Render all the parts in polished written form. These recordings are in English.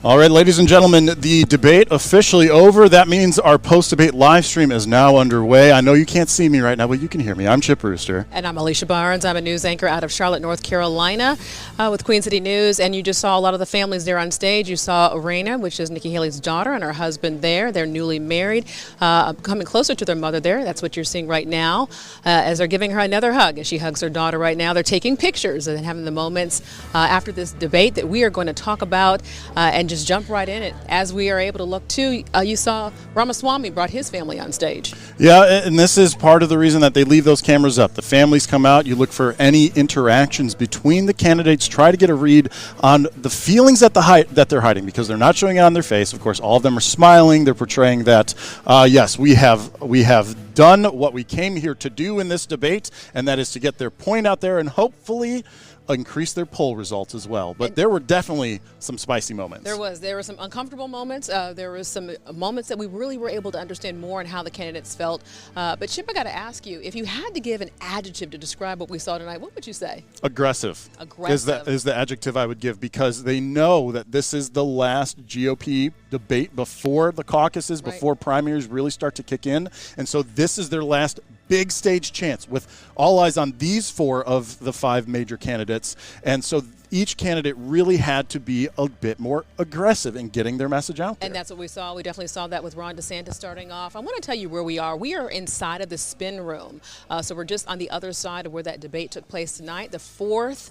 All right, ladies and gentlemen, the debate officially over. That means our post-debate live stream is now underway. I know you can't see me right now, but you can hear me. I'm Chip Rooster. And I'm Alicia Barnes. I'm a news anchor out of Charlotte, North Carolina with Queen City News. And you just saw a lot of the families there on stage. You saw Raina, which is Nikki Haley's daughter, and her husband there. They're newly married, coming closer to their mother there. That's what you're seeing right now as they're giving her another hug. As she hugs her daughter right now, they're taking pictures and having the moments after this debate that we are going to talk about and just jump right in it as we are able to look too. You saw Ramaswamy brought his family on stage. Yeah, and this is part of the reason that they leave those cameras up. The families come out. You look for any interactions between the candidates. Try to get a read on the feelings that they're hiding, because they're not showing it on their face. Of course, all of them are smiling. They're portraying that yes, we have done what we came here to do in this debate, and that is to get their point out there and hopefully increase their poll results as well. But there were definitely some spicy moments. There were some uncomfortable moments. There were some moments that we really were able to understand more on how the candidates felt. But Chip, I got to ask you, if you had to give an adjective to describe what we saw tonight, what would you say? Aggressive. Aggressive is the adjective I would give, because they know that this is the last GOP debate before the caucuses, before primaries really start to kick in. And so this is their last big stage chance, with all eyes on these four of the five major candidates. And so each candidate really had to be a bit more aggressive in getting their message out there. And that's what we saw. We definitely saw that with Ron DeSantis starting off. I want to tell you where we are. We are inside of the spin room. So we're just on the other side of where that debate took place tonight. The fourth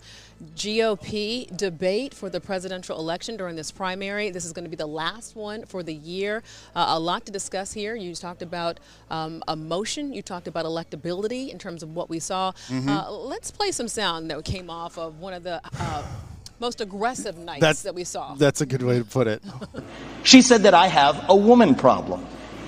GOP debate for the presidential election during this primary. This is going to be the last one for the year. A lot to discuss here. You talked about emotion. You talked about electability in terms of what we saw. Let's play some sound that came off of one of the most aggressive nights that we saw. That's a good way to put it. She said that I have a woman problem.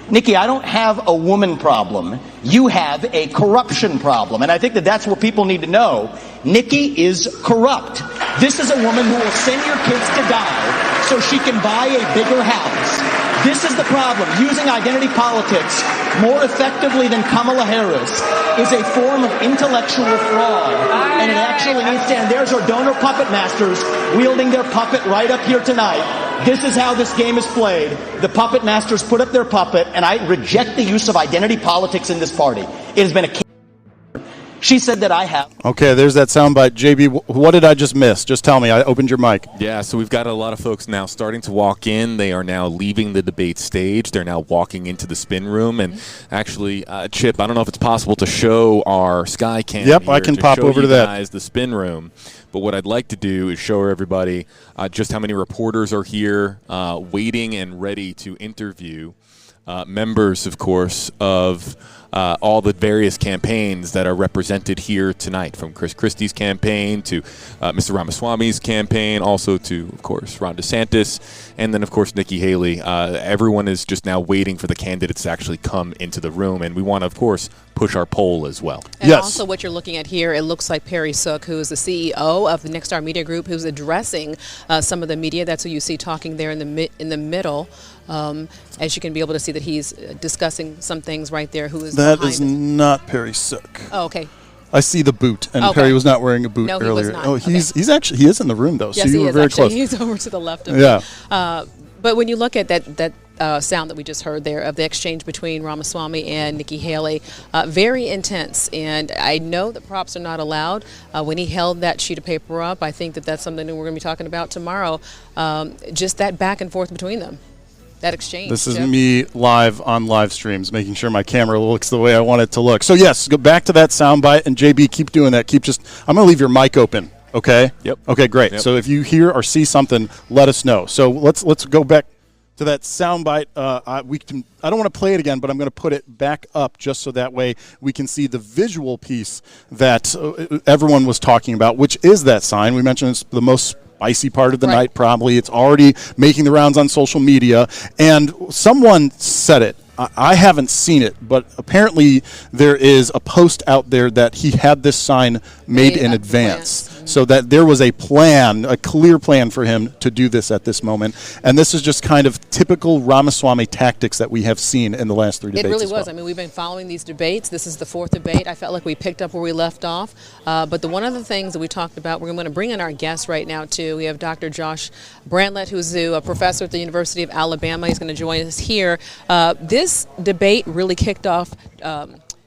Nikki, I don't have a woman problem. You have a corruption problem. And I think that that's what people need to know. Nikki is corrupt. This is a woman who will send your kids to die so she can buy a bigger house. This is the problem. Using identity politics more effectively than Kamala Harris is a form of intellectual fraud. And it actually needs to end. There's our donor puppet masters wielding their puppet right up here tonight. This is how this game is played. The puppet masters put up their puppet, and I reject the use of identity politics in this party. It has been a... She said that I have... Okay, there's that soundbite. JB, what did I just miss? Just tell me. I opened your mic. Yeah, so we've got a lot of folks now starting to walk in. They are now leaving the debate stage. They're now walking into the spin room. And actually, Chip, I don't know if it's possible to show our sky cam. Yep, I can pop over to that. Guys, the spin room. But what I'd like to do is show everybody just how many reporters are here waiting and ready to interview members, of course, of all the various campaigns that are represented here tonight, from Chris Christie's campaign to Mr. Ramaswamy's campaign, also to, of course, Ron DeSantis, and then, of course, Nikki Haley. Everyone is just now waiting for the candidates to actually come into the room, and we want to, of course, push our poll as well. And also what you're looking at here, it looks like Perry Sook, who is the CEO of the Nexstar Media Group, who's addressing some of the media. That's who you see talking there in the middle. As you can be able to see that he's discussing some things right there. Who is that? Is not Perry Sook. Oh, okay. I see the boot, and Perry was not wearing a boot earlier. He was not. Oh, he's actually he is in the room though. Yes, so you were very close. He's over to the left of me. But when you look at that sound that we just heard there of the exchange between Ramaswamy and Nikki Haley, very intense. And I know that props are not allowed. When he held that sheet of paper up, I think that that's something that we're going to be talking about tomorrow. Just that back and forth between them. That exchange. This is me live on live streams, making sure my camera looks the way I want it to look. So yes, go back to that soundbite, and JB, keep doing that. I'm going to leave your mic open. Okay. Yep. Okay, great. Yep. So if you hear or see something, let us know. So let's go back to that soundbite. I don't want to play it again, but I'm going to put it back up just so that way we can see the visual piece that everyone was talking about, which is that sign. We mentioned it's the most spicy part of the night, probably. It's already making the rounds on social media. And someone said it. I haven't seen it, but apparently there is a post out there that he had this sign made in advance. so that there was a plan, a clear plan for him to do this at this moment. And this is just kind of typical Ramaswamy tactics that we have seen in the last 3 debates. It really as was. well. I mean, we've been following these debates. This is the fourth debate. I felt like we picked up where we left off. But one of the things that we talked about, we're going to bring in our guest right now, too. We have Dr. Josh Brandlett, who's a professor at the University of Alabama. He's going to join us here. This debate really kicked off,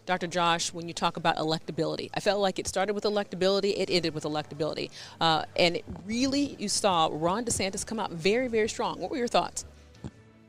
Dr. Josh, when you talk about electability. I felt like it started with electability, it ended with electability. And it really, you saw Ron DeSantis come out very, very strong. What were your thoughts?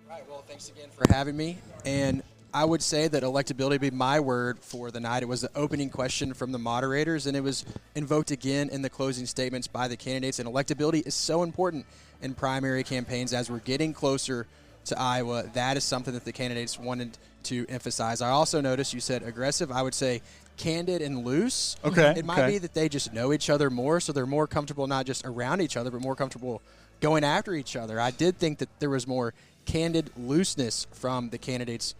Right, well, thanks again for having me. And I would say that electability would be my word for the night. It was the opening question from the moderators, and it was invoked again in the closing statements by the candidates. And electability is so important in primary campaigns as we're getting closer to Iowa. That is something that the candidates wanted to emphasize. I also noticed you said aggressive. I would say candid and loose. Okay. It might be that they just know each other more, so they're more comfortable not just around each other, but more comfortable going after each other. I did think that there was more candid looseness from the candidates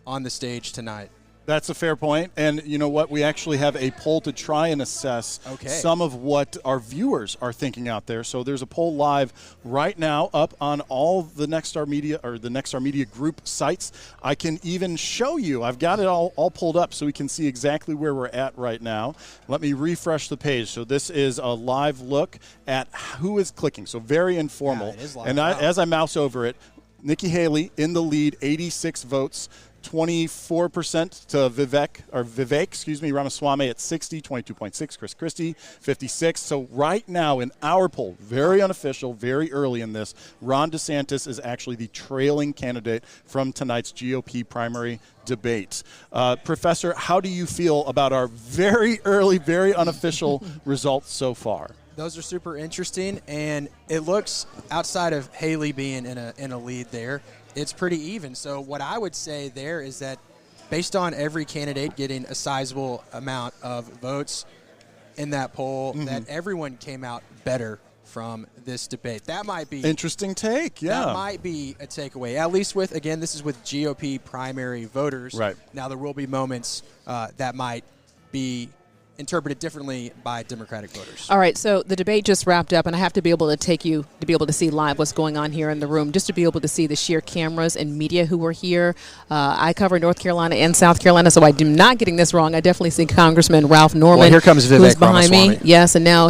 on the stage tonight. That's a fair point. And you know what? We actually have a poll to try and assess some of what our viewers are thinking out there. So there's a poll live right now up on all the Nexstar Media or the Nexstar Media Group sites. I can even show you. I've got it all pulled up so we can see exactly where we're at right now. Let me refresh the page. So this is a live look at who is clicking. So very informal. Yeah, it is live. And as I mouse over it, Nikki Haley in the lead, 86 votes. 24% to Vivek Ramaswamy at 60, 22.6, Chris Christie, 56. So right now in our poll, very unofficial, very early in this, Ron DeSantis is actually the trailing candidate from tonight's GOP primary debate. Professor, how do you feel about our very early, very unofficial results so far? Those are super interesting, and it looks, outside of Haley being in a lead there, it's pretty even. So what I would say there is that based on every candidate getting a sizable amount of votes in that poll, that everyone came out better from this debate. That might be interesting take. Yeah, that might be a takeaway. At least with, again, this is with GOP primary voters. Right now, there will be moments that might be interpreted differently by Democratic voters. All right, so the debate just wrapped up, and I have to be able to take you to be able to see live what's going on here in the room, just to be able to see the sheer cameras and media who were here. I cover North Carolina and South Carolina, so I'm not getting this wrong. I definitely see Congressman Ralph Norman. Well, here comes Vivek who's behind Ramaswamy. me. Yes, and now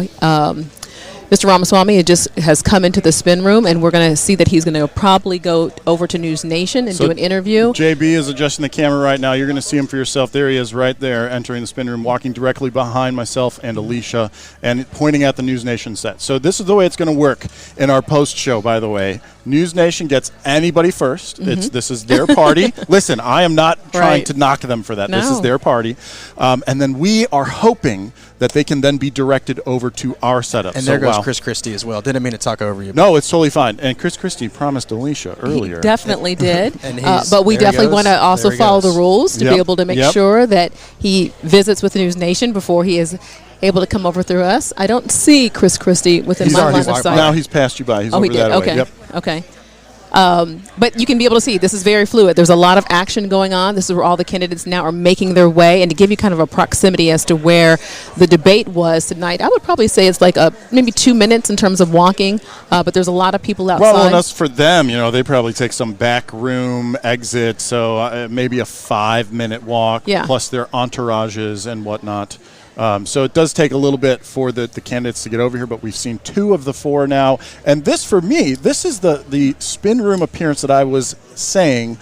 Mr. Ramaswamy has come into the spin room, and we're going to see that he's going to probably go over to News Nation and do an interview. JB is adjusting the camera right now. You're going to see him for yourself. There he is right there, entering the spin room, walking directly behind myself and Alicia, and pointing at the News Nation set. So this is the way it's going to work in our post-show, by the way. News Nation gets anybody first. This is their party. Listen, I am not trying to knock them for that. No. This is their party. And then we are hoping that they can then be directed over to our setup. And there goes Chris Christie as well. Didn't mean to talk over you. No, it's totally fine. And Chris Christie promised Alicia earlier. He definitely did. And but we definitely want to also follow the rules to be able to make sure that he visits with News Nation before he is able to come over through us. I don't see Chris Christie within my line of sight. Now he's passed you by. He's over he did. that Okay. way. Yep. Okay. But you can be able to see this is very fluid. There's a lot of action going on. This is where all the candidates now are making their way. And to give you kind of a proximity as to where the debate was tonight, I would probably say it's like maybe 2 minutes in terms of walking. But there's a lot of people outside. Well, and that's for them. They probably take some back room exit. So maybe a 5-minute walk plus their entourages and whatnot. So it does take a little bit for the candidates to get over here, but we've seen 2 of the 4 now. And this, for me, this is the spin room appearance that I was saying,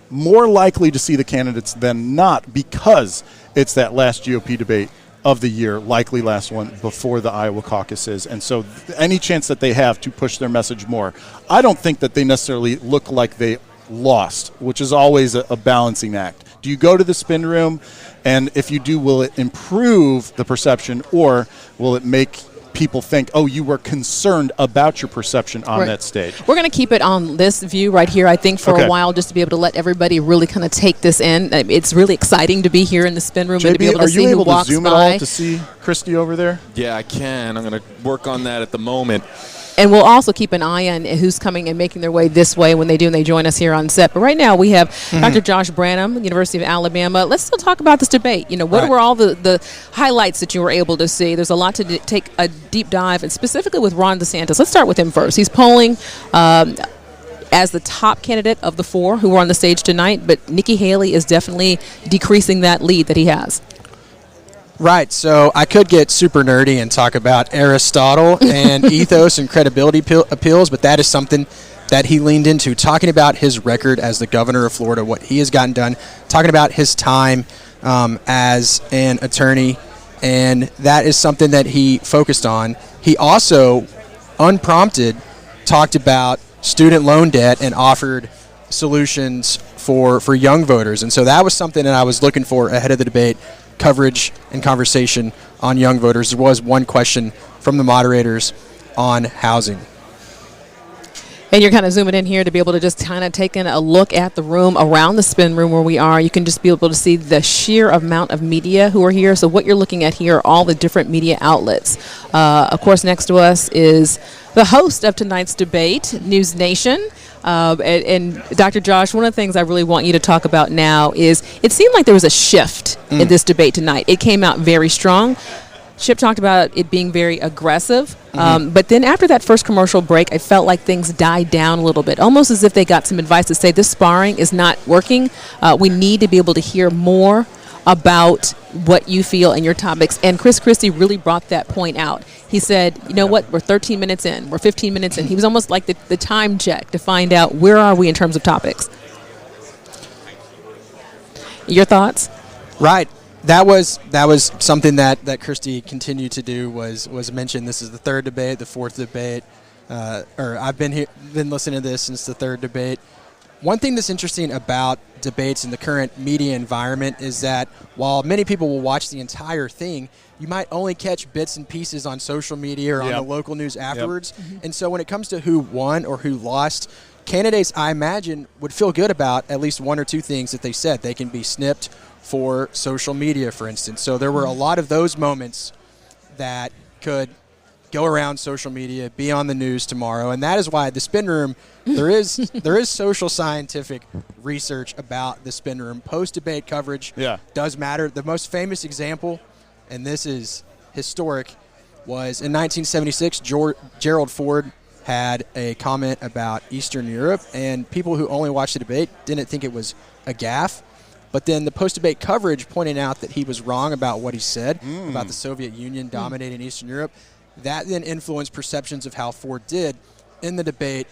more likely to see the candidates than not, because it's that last GOP debate of the year, likely last one before the Iowa caucuses. And so any chance that they have to push their message more, I don't think that they necessarily look like they lost, which is always a balancing act. Do you go to the spin room? And if you do, will it improve the perception, or will it make people think, oh, you were concerned about your perception on that stage? We're going to keep it on this view right here, I think, for a while, just to be able to let everybody really kind of take this in. It's really exciting to be here in the spin room and to be able to see who walks by. Are you able to zoom at all to see Christie over there? Yeah, I can. I'm going to work on that at the moment. and we'll also keep an eye on who's coming and making their way this way when they do, and they join us here on set. But right now we have Dr. Josh Branham, University of Alabama. Let's still talk about this debate. What were all the highlights that you were able to see? There's a lot to take a deep dive, and specifically with Ron DeSantis. Let's start with him first. He's polling as the top candidate of the 4 who were on the stage tonight, but Nikki Haley is definitely decreasing that lead that he has. Right, so I could get super nerdy and talk about Aristotle and ethos and credibility appeals, but that is something that he leaned into, talking about his record as the governor of Florida, what he has gotten done, talking about his time as an attorney, and that is something that he focused on. He also, unprompted, talked about student loan debt and offered solutions for young voters, and so that was something that I was looking for ahead of the debate. Coverage and conversation on young voters. There was one question from the moderators on housing. And you're kind of zooming in here to be able to just kind of take in a look at the room around the spin room where we are. You can just be able to see the sheer amount of media who are here. So what you're looking at here are all the different media outlets. Of course, next to us is the host of tonight's debate, News Nation. And Dr. Josh, one of the things I really want you to talk about now is it seemed like there was a shift in this debate tonight. It came out very strong. Chip talked about it being very aggressive. But then after that first commercial break, I felt like things died down a little bit, almost as if they got some advice to say this sparring is not working. We need to be able to hear more about what you feel and your topics. And Chris Christie really brought that point out. He said, you know what, we're 13 minutes in, we're 15 minutes in. He was almost like the time check to find out where are we in terms of topics. Your thoughts? Right. That was something that Christie continued to do was mention this is the third debate, the fourth debate, or I've been listening to this since the third debate. One thing that's interesting about debates in the current media environment is that while many people will watch the entire thing, you might only catch bits and pieces on social media or on the local news afterwards. And so when it comes to who won or who lost, candidates, I imagine, would feel good about at least one or two things that they said. They can be snipped for social media, for instance. So there were a lot of those moments that could go around social media, be on the news tomorrow, and that is why the spin room, there is social scientific research about the spin room. Post-debate coverage does matter. The most famous example, and this is historic, was in 1976, Gerald Ford had a comment about Eastern Europe, and people who only watched the debate didn't think it was a gaffe. But then the post-debate coverage pointing out that he was wrong about what he said about the Soviet Union dominating Eastern Europe. That then influenced perceptions of how Ford did in the debate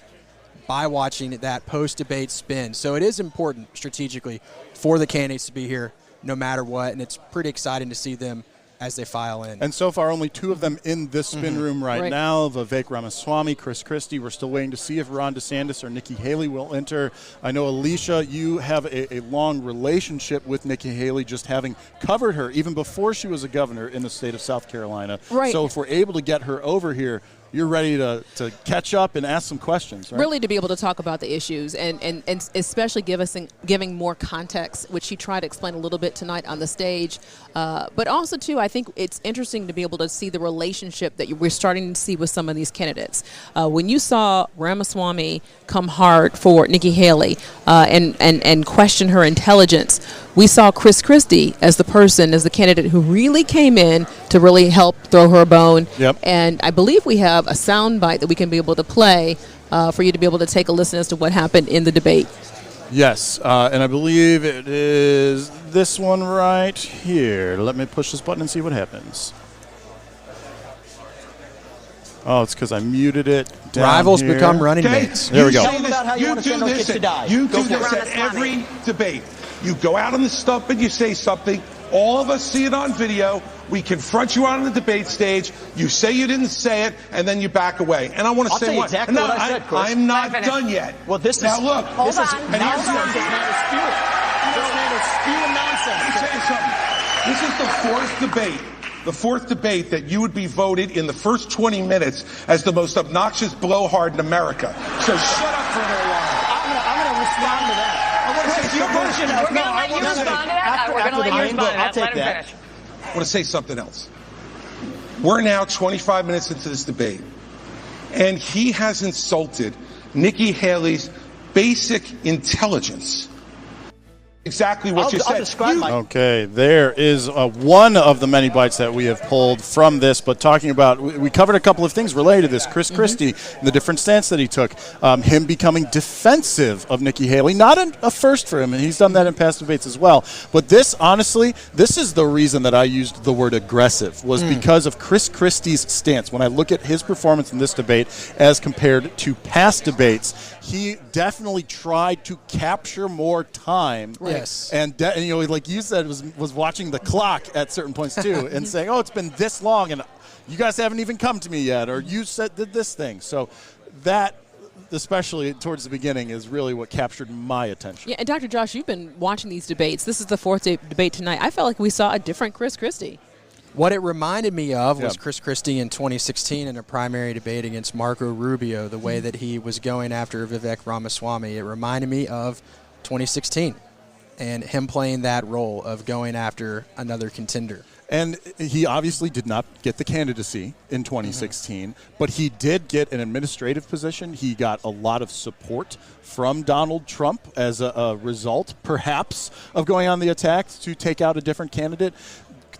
by watching that post-debate spin. So it is important strategically for the candidates to be here no matter what, and it's pretty exciting to see them as they file in. And so far, only two of them in this spin room right now, Vivek Ramaswamy, Chris Christie. We're still waiting to see if Ron DeSantis or Nikki Haley will enter. I know, Alicia, you have a long relationship with Nikki Haley, just having covered her even before she was a governor in the state of South Carolina. Right. So if we're able to get her over here, you're ready to catch up and ask some questions, right? Really to be able to talk about the issues and especially giving more context, which she tried to explain a little bit tonight on the stage. But also, too, I think it's interesting to be able to see the relationship that we're starting to see with some of these candidates. When you saw Ramaswamy come hard for Nikki Haley and question her intelligence, we saw Chris Christie as the candidate who really came in to really help throw her a bone. Yep. And I believe we have a sound bite that we can be able to play for you to be able to take a listen as to what happened in the debate. Yes, and I believe it is this one right here. Let me push this button and see what happens. Oh, it's because I muted it down Rivals here. become running mates. There we go. Tell them about how you want to send our kids to die. You Go do for this it. at every debate. You go out on the stump and you say something. All of us see it on video. We confront you on the debate stage. You say you didn't say it, and then you back away. And I want to I'll say tell you what. exactly no, what I said, Chris. I'm not done yet. Well, this now is look. This is And here's nonsense. the- This man is spewing. This man is spewing nonsense. Let me tell you something. This is the fourth debate. The fourth debate that you would be voted in the first 20 minutes as the most obnoxious blowhard in America. So shut up for a little while. I'm going to respond to that. I want to say You're something pushing else. us. We're going to let you respond to that. We're going to let you respond to that. I'll take Let him that. finish. I want to say something else. We're now 25 minutes into this debate. and he has insulted Nikki Haley's basic intelligence. Exactly what you said. Okay, there is one of the many bites that we have pulled from this, but talking about, we covered a couple of things related to this. Chris Christie, and the different stance that he took, him becoming defensive of Nikki Haley, not a first for him, and he's done that in past debates as well. But this, honestly, this is the reason that I used the word aggressive, was because of Chris Christie's stance. When I look at his performance in this debate as compared to past debates, he definitely tried to capture more time. Yes. And you know, like you said, was watching the clock at certain points too, and saying, "Oh, it's been this long, and you guys haven't even come to me yet," or "You did this thing." So that, especially towards the beginning, is really what captured my attention. Yeah, and Dr. Josh, you've been watching these debates. This is the fourth debate tonight. I felt like we saw a different Chris Christie. What it reminded me of was Chris Christie in 2016 in a primary debate against Marco Rubio, the way that he was going after Vivek Ramaswamy. It reminded me of 2016 and him playing that role of going after another contender. And he obviously did not get the candidacy in 2016, but he did get an administrative position. He got a lot of support from Donald Trump as a result, perhaps, of going on the attack to take out a different candidate.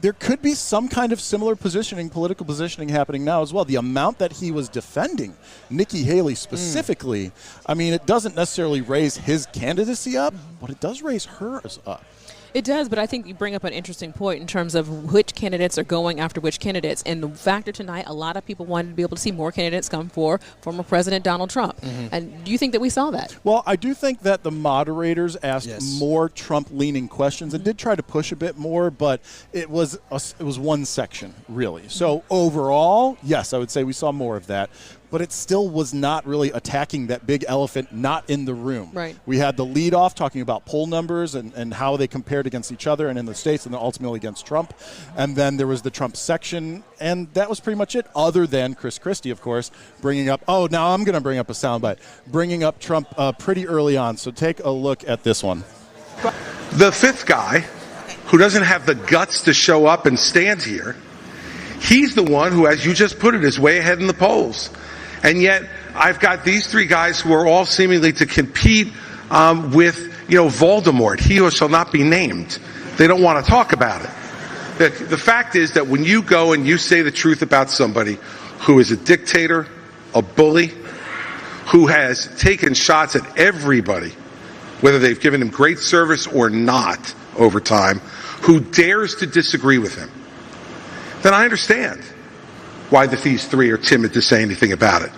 There could be some kind of similar positioning, political positioning happening now as well. The amount that he was defending Nikki Haley specifically, I mean, it doesn't necessarily raise his candidacy up, but it does raise hers up. It does, but I think you bring up an interesting point in terms of which candidates are going after which candidates. And the factor tonight, a lot of people wanted to be able to see more candidates come for former President Donald Trump. And do you think that we saw that? Well, I do think that the moderators asked more Trump-leaning questions and did try to push a bit more, but it was one section, really. So overall, yes, I would say we saw more of that. But it still was not really attacking that big elephant not in the room. Right. We had the lead off talking about poll numbers and how they compared against each other and in the states and then ultimately against Trump. And then there was the Trump section, and that was pretty much it, other than Chris Christie, of course, bringing up, now I'm going to bring up a soundbite, bringing up Trump pretty early on. So take a look at this one. The fifth guy, who doesn't have the guts to show up and stand here, he's the one who, as you just put it, is way ahead in the polls. And yet, I've got these three guys who are all seemingly to compete with, Voldemort, he who shall not be named. They don't want to talk about it. The fact is that when you go and you say the truth about somebody who is a dictator, a bully, who has taken shots at everybody, whether they've given him great service or not over time, who dares to disagree with him, then I understand why these three are timid to say anything about it.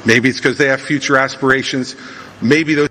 Maybe it's because they have future aspirations. Maybe those.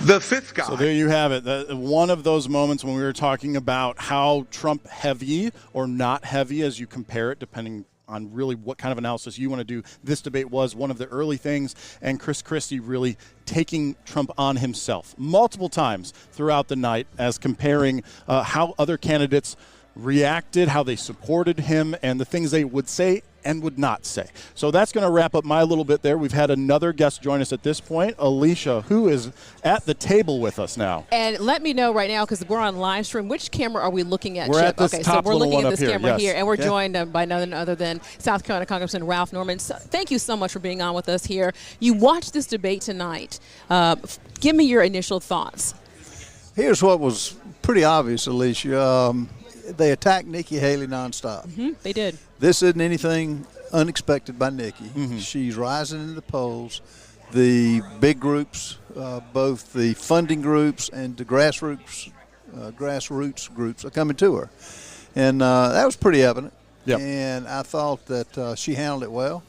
The fifth guy. So there you have it. One of those moments when we were talking about how Trump heavy or not heavy as you compare it, depending on really what kind of analysis you want to do. This debate was one of the early things, and Chris Christie really taking Trump on himself multiple times throughout the night as comparing how other candidates reacted, how they supported him, and the things they would say and would not say. So that's going to wrap up my little bit there. We've had another guest join us at this point, Alicia, who is at the table with us now. And let me know right now, because we're on live stream, which camera are we looking at, We're Chip? at this top so we're little looking one at this up here, camera yes. here, and we're joined by none other than South Carolina Congressman Ralph Norman. So, thank you so much for being on with us here. You watched this debate tonight. Give me your initial thoughts. Here's what was pretty obvious, Alicia. They attacked Nikki Haley nonstop. They did. This isn't anything unexpected by Nikki. She's rising in the polls. The big groups, both the funding groups and the grassroots groups are coming to her. And that was pretty evident. Yep. And I thought that she handled it well.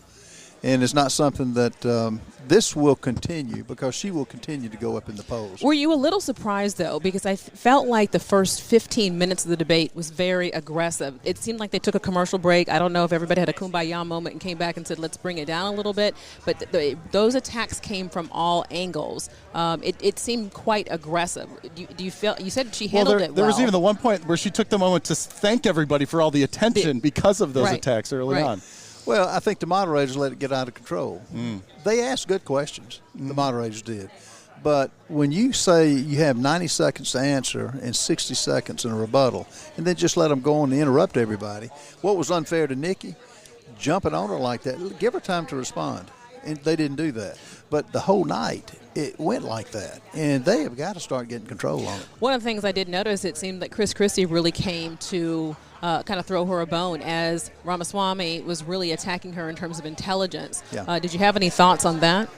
And it's not something that this will continue, because she will continue to go up in the polls. Were you a little surprised, though? Because I felt like the first 15 minutes of the debate was very aggressive. It seemed like they took a commercial break. I don't know if everybody had a kumbaya moment and came back and said, let's bring it down a little bit. But those attacks came from all angles. It seemed quite aggressive. Do you feel? You said she handled it well. There was even the one point where she took the moment to thank everybody for all the attention because of those attacks early on. Well, I think the moderators let it get out of control. They asked good questions, the moderators did. But when you say you have 90 seconds to answer and 60 seconds in a rebuttal, and then just let them go on and interrupt everybody, what was unfair to Nikki? jumping on her like that. Give her time to respond. And they didn't do that. But the whole night, it went like that. And they have got to start getting control on it. One of the things I did notice, it seemed that Chris Christie really came to kind of throw her a bone as Ramaswamy was really attacking her in terms of intelligence. Yeah. Did you have any thoughts on that?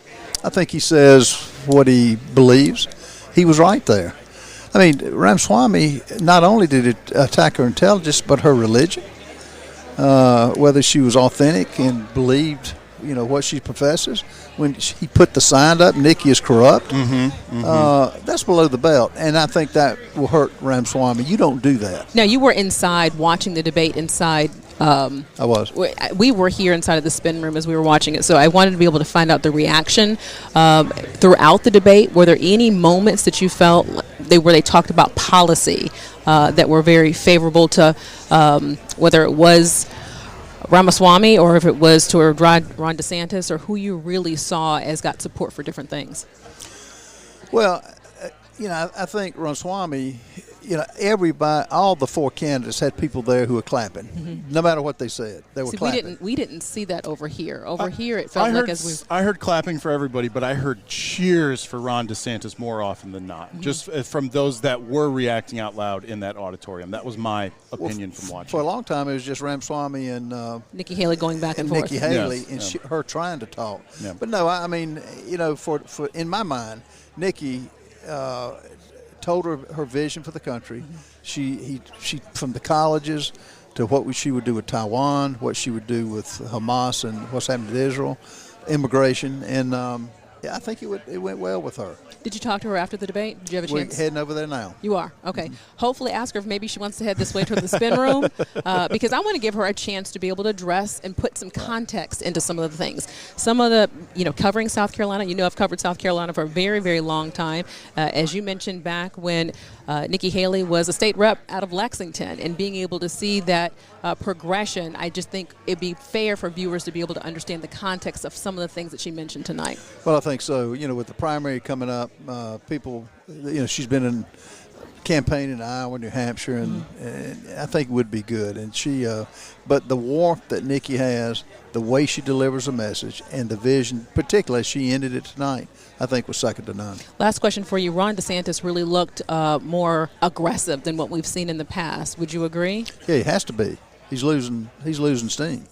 I think he says what he believes. He was right there. I mean, Ramaswamy not only did it attack her intelligence, but her religion, whether she was authentic and believed, what she professes. When he put the sign up, Nikki is corrupt, that's below the belt. And I think that will hurt Ramaswamy. You don't do that. Now, you were inside watching the debate inside. I was. We were here inside of the spin room as we were watching it, so I wanted to be able to find out the reaction throughout the debate. Were there any moments that you felt where they talked about policy that were very favorable to whether it was Ramaswamy or if it was to Ron DeSantis, or who you really saw as got support for different things? Well, I think Ramaswamy, everybody, all the four candidates had people there who were clapping, no matter what they said. They were clapping. We didn't see that over here. Over here, it felt I heard clapping for everybody, but I heard cheers for Ron DeSantis more often than not, just from ththose that were reacting out loud in that auditorium. That was my opinion from watching. For a long time, it was just Ramaswamy and Nikki Haley going back and forth. Nikki Haley and her trying to talk. Yeah. But no, I mean, for in my mind, Nikki told her vision for the country. She from the colleges to what she would do with Taiwan, what she would do with Hamas and what's happening to Israel, immigration, and I think it went well with her. Did you talk to her after the debate? Did you have a chance? We're heading over there now. You are? Okay. Hopefully ask her if maybe she wants to head this way toward the spin room because I want to give her a chance to be able to address and put some context into some of the things. Some of the, covering South Carolina, I've covered South Carolina for a very, very long time. As you mentioned back when Nikki Haley was a state rep out of Lexington, and being able to see that progression, I just think it'd be fair for viewers to be able to understand the context of some of the things that she mentioned tonight. Well, I think so. With the primary coming up, people, she's been in campaign in Iowa, New Hampshire, and I think it would be good. And she, but the warmth that Nikki has, the way she delivers a message, and the vision, particularly as she ended it tonight, I think was second to none. Last question for you. Ron DeSantis really looked more aggressive than what we've seen in the past. Would you agree? Yeah, he has to be. He's losing steam.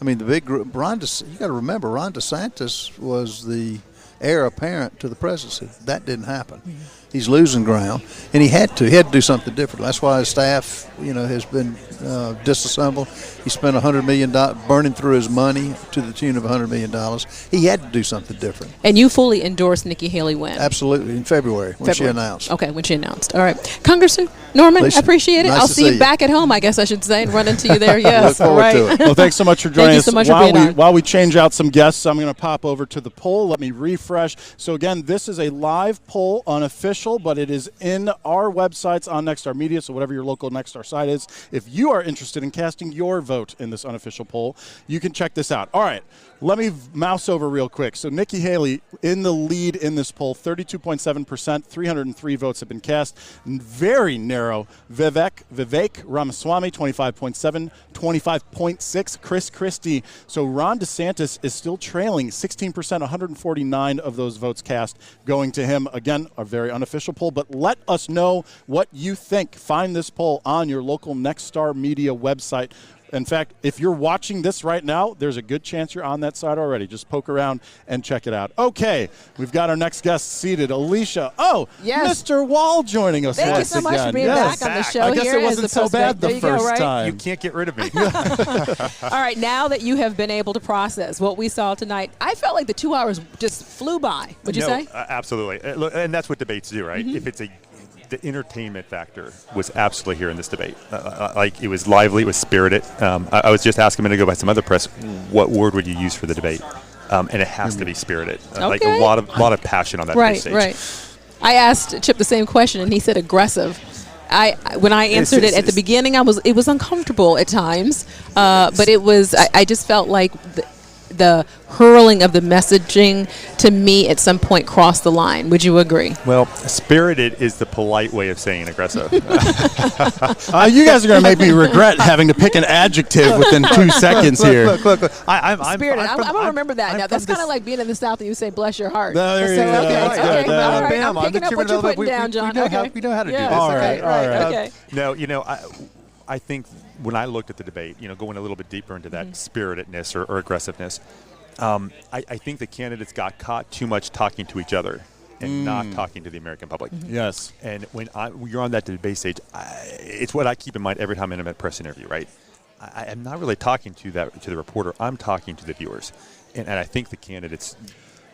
I mean, the big group, you got to remember, Ron DeSantis was the heir apparent to the presidency. That didn't happen. He's losing ground, and he had to do something different. That's why his staff, has been disassembled. He spent $100 million burning through his money to the tune of $100 million. He had to do something different. And you fully endorsed Nikki Haley win? Absolutely, in February when she announced. Okay, when she announced. All right. Congressman Norman, Lisa, I appreciate it. nice I'll to see you you back at home, I guess I should say, and run into you there. Yes, Look forward to it. Well, thanks so much for joining us. Thank you so much for being on. While we change out some guests, I'm going to pop over to the poll. Let me refresh. So again, this is a live poll, unofficial, but it is in our websites on Nexstar Media, so whatever your local Nexstar site is. If you are interested in casting your vote in this unofficial poll, you can check this out. All right, let me mouse over real quick. So Nikki Haley in the lead in this poll, 32.7%, 303 votes have been cast. Very narrow. Vivek Ramaswamy, 25.7, 25.6. Chris Christie. So Ron DeSantis is still trailing 16%, 149 of those votes cast going to him. Again, a very unofficial poll, but let us know what you think. Find this poll on your local Nexstar Media website. In fact, if you're watching this right now, there's a good chance you're on that site already. Just poke around and check it out. Okay, we've got our next guest seated, Alicia. Oh, yes. Mr. Wall joining us. Thank you so much for being back on the show. I guess here it wasn't so bad the first time. You can't get rid of me. All right, now that you have been able to process what we saw tonight, I felt like the 2 hours just flew by. Would you say? Absolutely. And that's what debates do, right? If it's the entertainment factor was absolutely here in this debate. It was lively, it was spirited. I was just asking a minute ago by some other press, what word would you use for the debate? And it has to be spirited. Like a lot of passion on that stage. Right. I asked Chip the same question, and he said aggressive. When I answered it at the beginning, it was uncomfortable at times, but it was. I just felt like the hurling of the messaging, to me, at some point crossed the line. Would you agree? Well, spirited is the polite way of saying aggressive. You guys are going to make me regret having to pick an adjective within 2 seconds here. Look. I'm Spirited. I'm going to remember that. Now, that's kind of like being in the South and you say, bless your heart. Okay. All right. I'm picking up what you're putting down, John. We know how to do this. All right. Okay. No, I think when I looked at the debate, going a little bit deeper into that spiritedness or aggressiveness, I think the candidates got caught too much talking to each other and not talking to the American public. Yes. And when you're on that debate stage, it's what I keep in mind every time I'm in a press interview, right? I am not really talking to the reporter. I'm talking to the viewers. And I think the candidates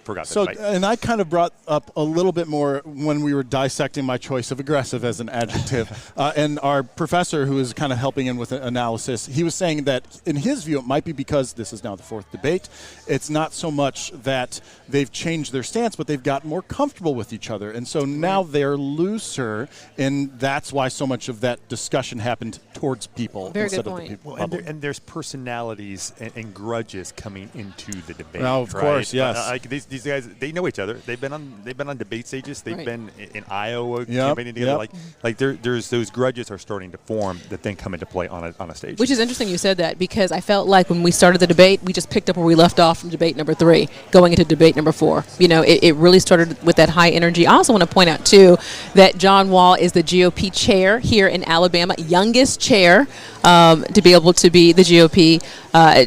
forgot that. So, and I kind of brought up a little bit more when we were dissecting my choice of aggressive as an adjective. And our professor, who is kind of helping in with analysis, he was saying that in his view, it might be because this is now the fourth debate. It's not so much that they've changed their stance, but they've gotten more comfortable with each other. And so now they're looser, and that's why so much of that discussion happened towards people instead of the people. Well, and there's personalities and grudges coming into the debate. Well, of course, yes. These guys, they know each other. They've been on debate stages. They've been in Iowa campaigning together. Like there's those grudges are starting to form that then come into play on a stage. Which is interesting you said that, because I felt like when we started the debate, we just picked up where we left off from debate number 3, going into debate number 4. It really started with that high energy. I also want to point out too that John Wall is the GOP chair here in Alabama, youngest chair to be able to be the GOP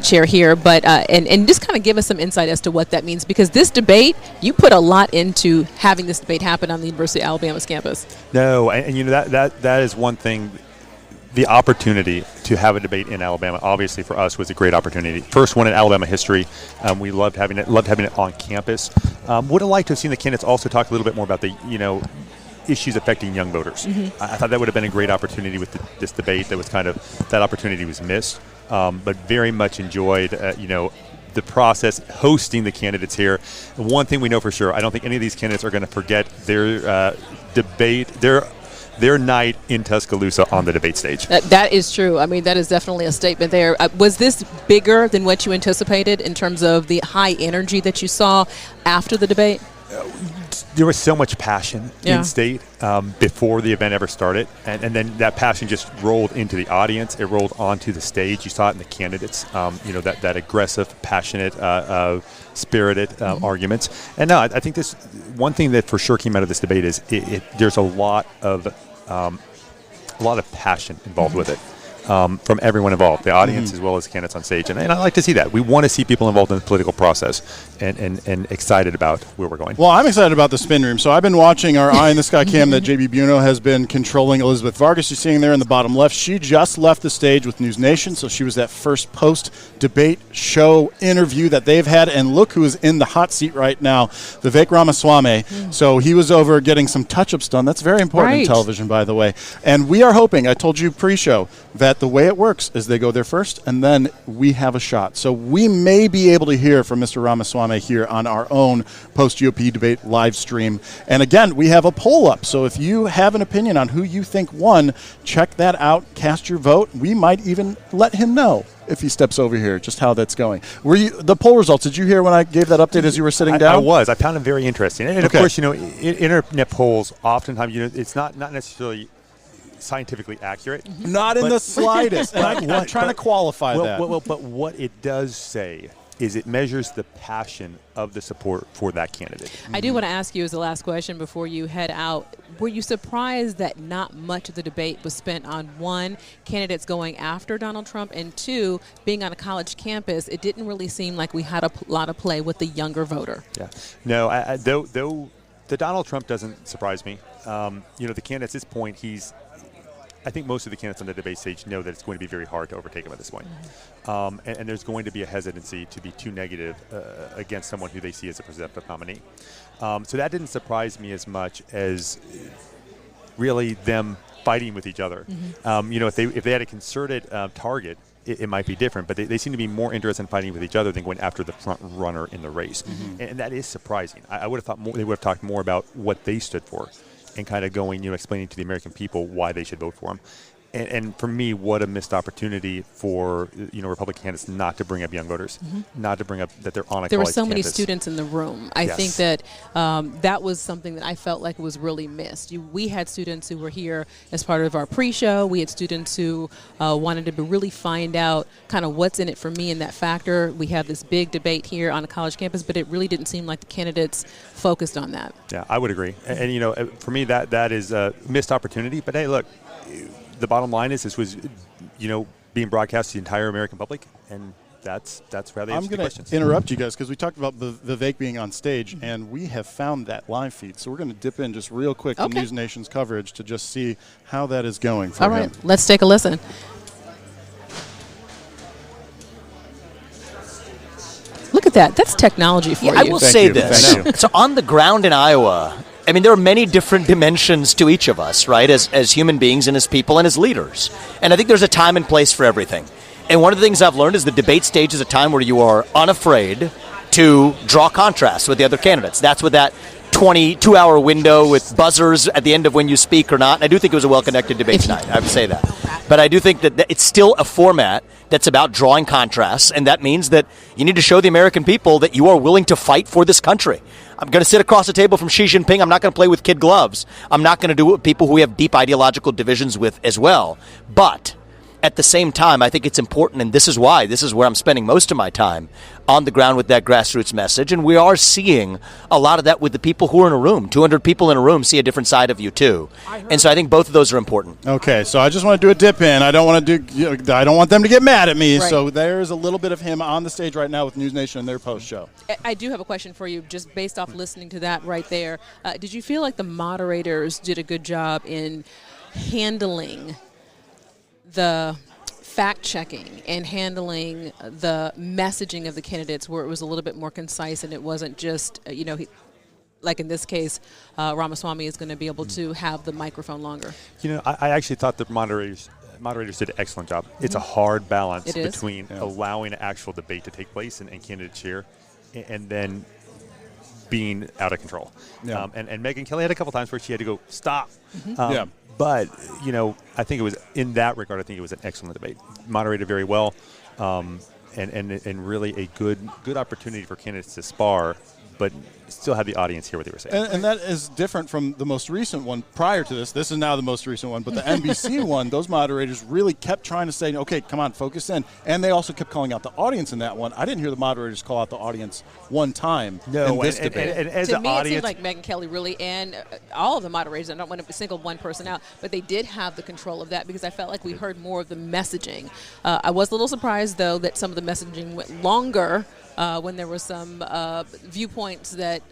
chair here. But and just kind of give us some insight as to what that means, because this debate, you put a lot into having this debate happen on the University of Alabama's campus. No, and that is one thing. The opportunity to have a debate in Alabama, obviously for us, was a great opportunity. First one in Alabama history. We loved having it on campus. Would have liked to have seen the candidates also talk a little bit more about the issues affecting young voters. I thought that would have been a great opportunity with this debate. That opportunity was missed, but very much enjoyed the process hosting the candidates here. One thing we know for sure, I don't think any of these candidates are going to forget their debate, their night in Tuscaloosa on the debate stage. That is true. I mean, that is definitely a statement there. Was this bigger than what you anticipated in terms of the high energy that you saw after the debate? There was so much passion in state before the event ever started, and then that passion just rolled into the audience. It rolled onto the stage. You saw it in the candidates, that aggressive, passionate, spirited arguments. And no, I think this one thing that for sure came out of this debate is there's a lot of passion involved with it. From everyone involved, the audience as well as candidates on stage. And I like to see that. We want to see people involved in the political process and excited about where we're going. Well, I'm excited about the spin room. So I've been watching our Eye in the Sky cam that JB Buno has been controlling. Elizabeth Vargas, you're seeing there in the bottom left. She just left the stage with News Nation, so she was that first post-debate show interview that they've had. And look who is in the hot seat right now, Vivek Ramaswamy. So he was over getting some touch-ups done. That's very important in television, by the way. And we are hoping, I told you pre-show, that the way it works is they go there first, and then we have a shot. So we may be able to hear from Mr. Ramaswamy here on our own post-GOP debate live stream. And again, we have a poll up. So if you have an opinion on who you think won, check that out. Cast your vote. We might even let him know, if he steps over here, just how that's going. The poll results, did you hear when I gave that update as you were sitting down? I was. I found it very interesting. And of course, internet polls, oftentimes, it's not necessarily scientifically accurate. Not in the slightest. And I'm trying to qualify that. But what it does say is it measures the passion of the support for that candidate. I do want to ask you as the last question before you head out, were you surprised that not much of the debate was spent on, one, candidates going after Donald Trump, and two, being on a college campus, it didn't really seem like we had a lot of play with the younger voter? Yeah. No, though the Donald Trump doesn't surprise me. The candidates at this point, I think most of the candidates on the debate stage know that it's going to be very hard to overtake him at this point. And there's going to be a hesitancy to be too negative against someone who they see as a presumptive nominee. So that didn't surprise me as much as really them fighting with each other. If they had a concerted target, it might be different, but they seem to be more interested in fighting with each other than going after the front runner in the race. And that is surprising. I would have thought they would have talked more about what they stood for and kind of going, explaining to the American people why they should vote for him. And for me, what a missed opportunity for Republican candidates not to bring up young voters, not to bring up that they're on a There were college so many campus. students in the room. I Yes. think that that was something that I felt like was really missed. We had students who were here as part of our pre-show. We had students who wanted to really find out kind of what's in it for me in that factor. We have this big debate here on a college campus, but it really didn't seem like the candidates focused on that. Yeah, I would agree. And for me, that is a missed opportunity. But hey, look, the bottom line is this was, being broadcast to the entire American public, and that's how they I'm answer the going questions. to interrupt you guys because we talked about Vivek being on stage, and we have found that live feed. So we're going to dip in just real quick to Okay. News Nation's coverage to just see how that is going for All him. right, let's take a listen. Look at that. That's technology for you. I will Thank say you. this. Thank you. So on the ground in Iowa, I mean, there are many different dimensions to each of us, right, as human beings and as people and as leaders. And I think there's a time and place for everything. And one of the things I've learned is the debate stage is a time where you are unafraid to draw contrasts with the other candidates. That's what that 22-hour window with buzzers at the end of when you speak or not. And I do think it was a well-conducted debate tonight. I would say that. But I do think that it's still a format that's about drawing contrasts, and that means that you need to show the American people that you are willing to fight for this country. I'm going to sit across the table from Xi Jinping. I'm not going to play with kid gloves. I'm not going to do it with people who we have deep ideological divisions with as well. But at the same time, I think it's important, and this is where I'm spending most of my time on the ground with that grassroots message. And we are seeing a lot of that with the people who are in a room. 200 people in a room see a different side of you, too. And so I think both of those are important. Okay, so I just want to do a dip in. I don't want them to get mad at me. Right. So there's a little bit of him on the stage right now with News Nation and their post show. I do have a question for you, just based off listening to that right there. Did you feel like the moderators did a good job in handling the fact-checking and handling the messaging of the candidates where it was a little bit more concise and it wasn't just, like in this case, Ramaswamy is going to be able to have the microphone longer? I actually thought the moderators did an excellent job. It's a hard balance It is. between allowing actual debate to take place and candidate share, and then being out of control. Yeah. And Megyn Kelly had a couple times where she had to go, stop. Yeah. But, I think it was, in that regard, I think it was an excellent debate. Moderated very well, and really a good opportunity for candidates to spar, but still had the audience hear what they were saying. And that is different from the most recent one prior to this. This is now the most recent one, but the NBC one, those moderators really kept trying to say, okay, come on, focus in. And they also kept calling out the audience in that one. I didn't hear the moderators call out the audience one time in this debate. And as To an me, it audience, seemed like Megyn Kelly really, and all of the moderators, I don't want to single one person out, but they did have the control of that because I felt like we heard more of the messaging. I was a little surprised, though, that some of the messaging went longer when there were some viewpoints that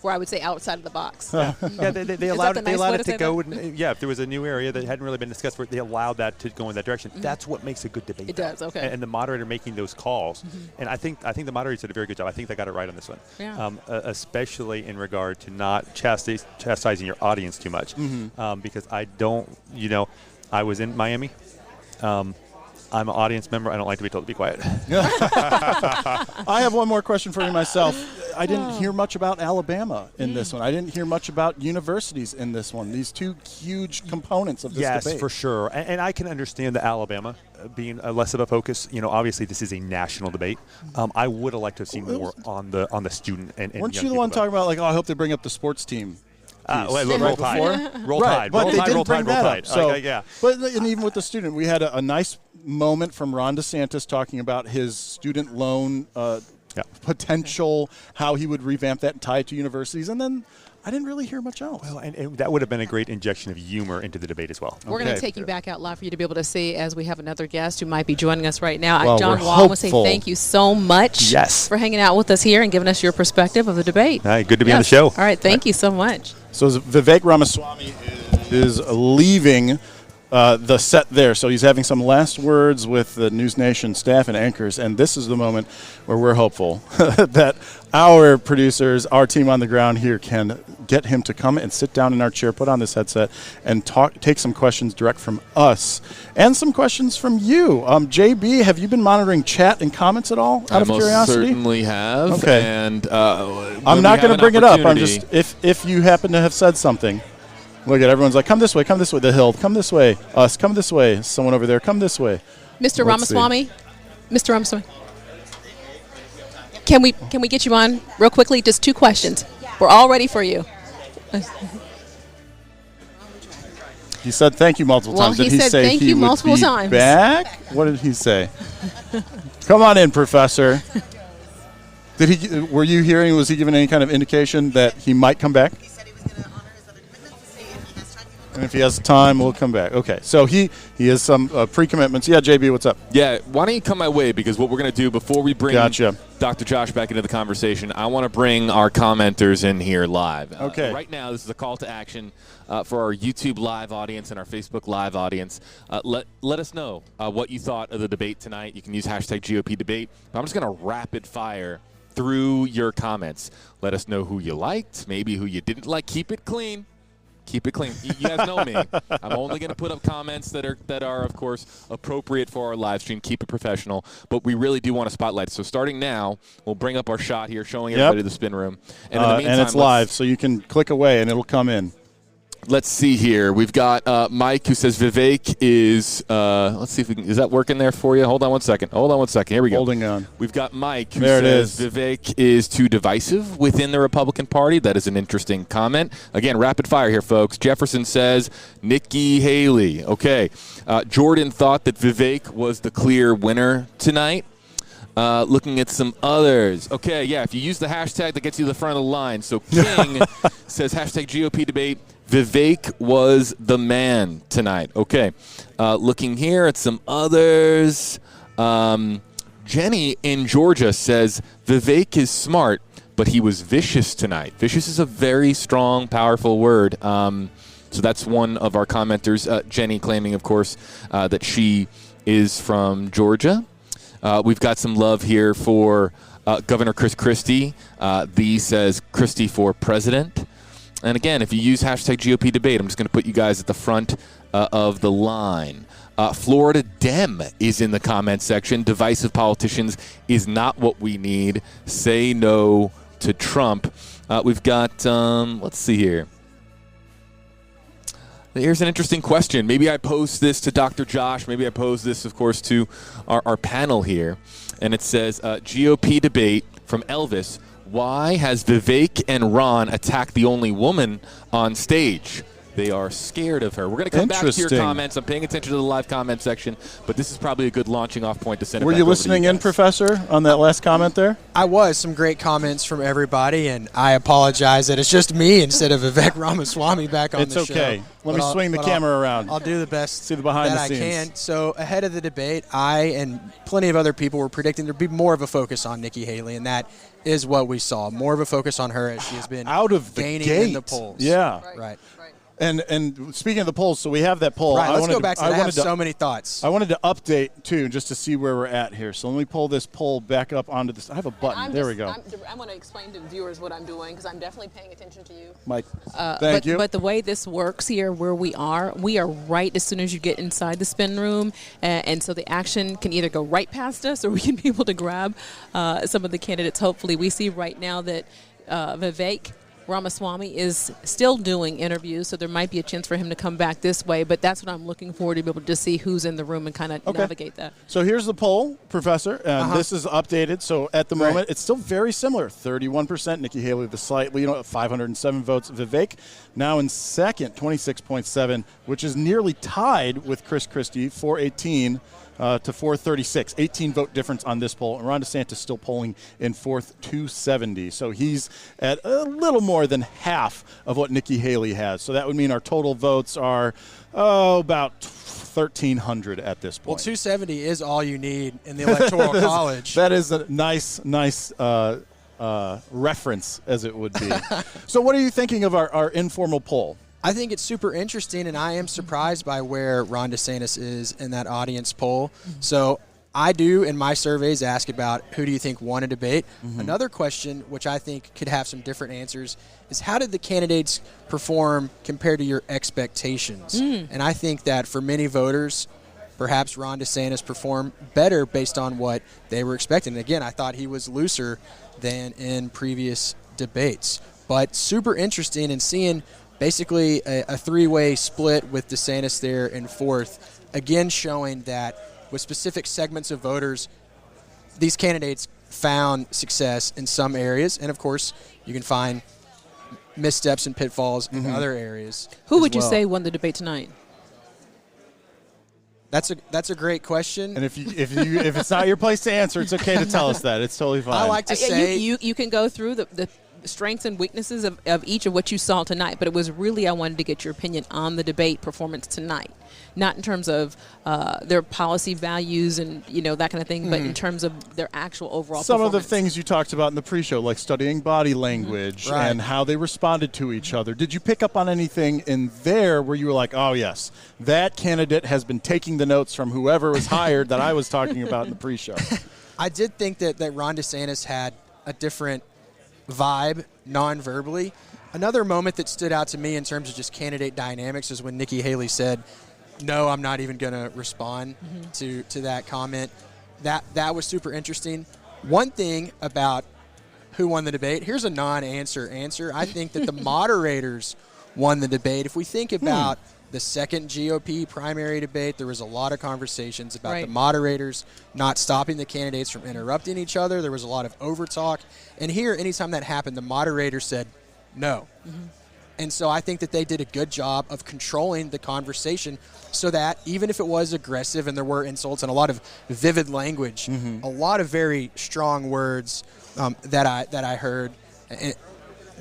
were, I would say, outside of the box. yeah, they allowed the it. nice They allowed way it to to say go. that? If there was a new area that hadn't really been discussed, they allowed that to go in that direction. That's what makes a good debate. It does, okay. And the moderator making those calls, and I think the moderators did a very good job. I think they got it right on this one, Yeah. especially in regard to not chastising your audience too much, because I don't. I was in Miami. I'm an audience member. I don't like to be told to be quiet. I have one more question for you myself. I didn't hear much about Alabama in this one. I didn't hear much about universities in this one. These two huge components of this Yes, debate. for sure. And I can understand the Alabama being less of a focus. Obviously this is a national debate. I would have liked to have seen more on the student and Weren't young you the one people. talking about, like, I hope they bring up the sports team? Roll right Tide. before? Roll Right, Tide. but Roll they Tide. didn't Roll bring Tide. Roll that Tide. up. So, yeah. But and even with the student, we had a nice moment from Ron DeSantis talking about his student loan potential, how he would revamp that and tie it to universities, and then I didn't really hear much else. Well, and that would have been a great injection of humor into the debate as well. We're going to take you back out live for you to be able to see as we have another guest who might be joining us right now. Well, John we're Wall, I want to say hopeful. thank you so much for hanging out with us here and giving us your perspective of the debate. All right, good to be on the show. All right, thank you so much. So Vivek Ramaswamy is leaving the set there. So he's having some last words with the News Nation staff and anchors, and this is the moment where we're hopeful that our producers, our team on the ground here, can get him to come and sit down in our chair, put on this headset, and take some questions direct from us and some questions from you. JB, have you been monitoring chat and comments at all, out of most curiosity? Certainly have. Okay. And I'm not going to bring it up. I'm just if you happen to have said something. Look at everyone's like, come this way, the Hill, come this way, us, come this way, someone over there, come this way. Mr. Let's Ramaswamy, Mr. Ramaswamy, can we get you on real quickly? Just 2 questions. We're all ready for you. He said thank you multiple times. Did he he said say thank he you would multiple be times. back? What did he say? Come on in, Professor. Did he? Were you hearing? Was he giving any kind of indication that he might come back? He said he was going to honor his other commitments to see if he has time. And if he has time, we'll come back. Okay. So he has some pre-commitments. Yeah, JB, what's up? Yeah, why don't you come my way? Because what we're going to do before we bring Gotcha. Dr. Josh back into the conversation, I want to bring our commenters in here live. Okay. Right now, this is a call to action for our YouTube Live audience and our Facebook Live audience. Let us know what you thought of the debate tonight. You can use hashtag GOP debate. I'm just going to rapid fire through your comments. Let us know who you liked, maybe who you didn't like. Keep it clean. Keep it clean. You guys know me. I'm only going to put up comments that are, of course, appropriate for our live stream. Keep it professional. But we really do want to spotlight. So starting now, we'll bring up our shot here, showing everybody the spin room. And in the meantime, and it's live, so you can click away and it'll come in. Let's see here. We've got Mike who says Vivek is, let's see if we can, is that working there for you? Hold on one second. Here we go. Holding on. We've got Mike who There it says is. Vivek is too divisive within the Republican Party. That is an interesting comment. Again, rapid fire here, folks. Jefferson says Nikki Haley. Okay. Jordan thought that Vivek was the clear winner tonight. Looking at some others. Okay, yeah, if you use the hashtag, that gets you to the front of the line. So King says hashtag GOP debate. Vivek was the man tonight. Okay. Looking here at some others. Jenny in Georgia says Vivek is smart, but he was vicious tonight. Vicious is a very strong, powerful word. So that's one of our commenters. Jenny claiming, of course, that she is from Georgia. We've got some love here for Governor Chris Christie. Thee says Christie for president. And again, if you use hashtag GOP debate, I'm just going to put you guys at the front of the line. Florida Dem is in the comment section. Divisive politicians is not what we need. Say no to Trump. We've got, let's see here. Here's an interesting question. Maybe I pose this to Dr. Josh. Maybe I pose this, of course, to our panel here. And it says, GOP debate from Elvis. Why has Vivek and Ron attacked the only woman on stage? They are scared of her. We're going to come back to your comments. I'm paying attention to the live comment section, but this is probably a good launching off point to send it back over to you guys. Were you listening in, Professor, on that last comment there? I was. Some great comments from everybody, and I apologize that it's just me instead of Vivek Ramaswamy back on the show. It's okay. Let me swing the camera around. I'll do the best See the behind that the I scenes. can. So ahead of the debate, I and plenty of other people were predicting there'd be more of a focus on Nikki Haley, and that is what we saw. More of a focus on her as she has been out of the gaining gate in the polls. Yeah. Right. And speaking of the polls, so we have that poll. Right, let's go back to that. I have so many thoughts. I wanted to update, too, just to see where we're at here. So let me pull this poll back up onto this. I have a button. There we go. I want to explain to viewers what I'm doing because I'm definitely paying attention to you. Mike, thank you. But the way this works here, where we are right as soon as you get inside the spin room. And so the action can either go right past us or we can be able to grab some of the candidates. Hopefully, we see right now that Vivek Ramaswamy is still doing interviews, so there might be a chance for him to come back this way, but that's what I'm looking for, to be able to see who's in the room and kind of navigate that. So here's the poll, Professor, and this is updated. So at the moment, it's still very similar. 31%, Nikki Haley, the slight lead, 507 votes. Vivek now in second, 26.7, which is nearly tied with Chris Christie, 418 to 436. 18-vote difference on this poll. And Ron DeSantis still polling in fourth, 270. So he's at a little more than half of what Nikki Haley has. So that would mean our total votes are about 1,300 at this point. Well, 270 is all you need in the Electoral College. That is a nice reference, as it would be. So what are you thinking of our informal poll? I think it's super interesting, and I am surprised by where Ron DeSantis is in that audience poll. So I do, in my surveys, ask about who do you think won a debate. Another question, which I think could have some different answers, is how did the candidates perform compared to your expectations? And I think that for many voters, perhaps Ron DeSantis performed better based on what they were expecting. And again, I thought he was looser than in previous debates. But super interesting in seeing basically a three-way split with DeSantis there in fourth, again showing that with specific segments of voters, these candidates found success in some areas, and of course you can find missteps and pitfalls in other areas. Who as would you well. say won the debate tonight? That's a great question. And if it's not your place to answer, it's okay to tell us that. It's totally fine. I like to say you can go through the strengths and weaknesses of each of what you saw tonight, but it was really I wanted to get your opinion on the debate performance tonight, not in terms of their policy values and that kind of thing, but in terms of their actual overall some performance. of the things you talked about in the pre-show, like studying body language Right. and how they responded to each other. Did you pick up on anything in there where you were like, oh yes, that candidate has been taking the notes from whoever was hired that I was talking about in the pre-show? I did think that Ron DeSantis had a different vibe non-verbally. Another moment that stood out to me in terms of just candidate dynamics is when Nikki Haley said, no, I'm not even going to respond to that comment. That was super interesting. One thing about who won the debate, here's a non-answer answer. I think that the moderators won the debate. If we think about the second GOP primary debate, there was a lot of conversations about the moderators not stopping the candidates from interrupting each other. There was a lot of overtalk. And here, anytime that happened, the moderator said no. And so I think that they did a good job of controlling the conversation so that even if it was aggressive and there were insults and a lot of vivid language, a lot of very strong words that I heard,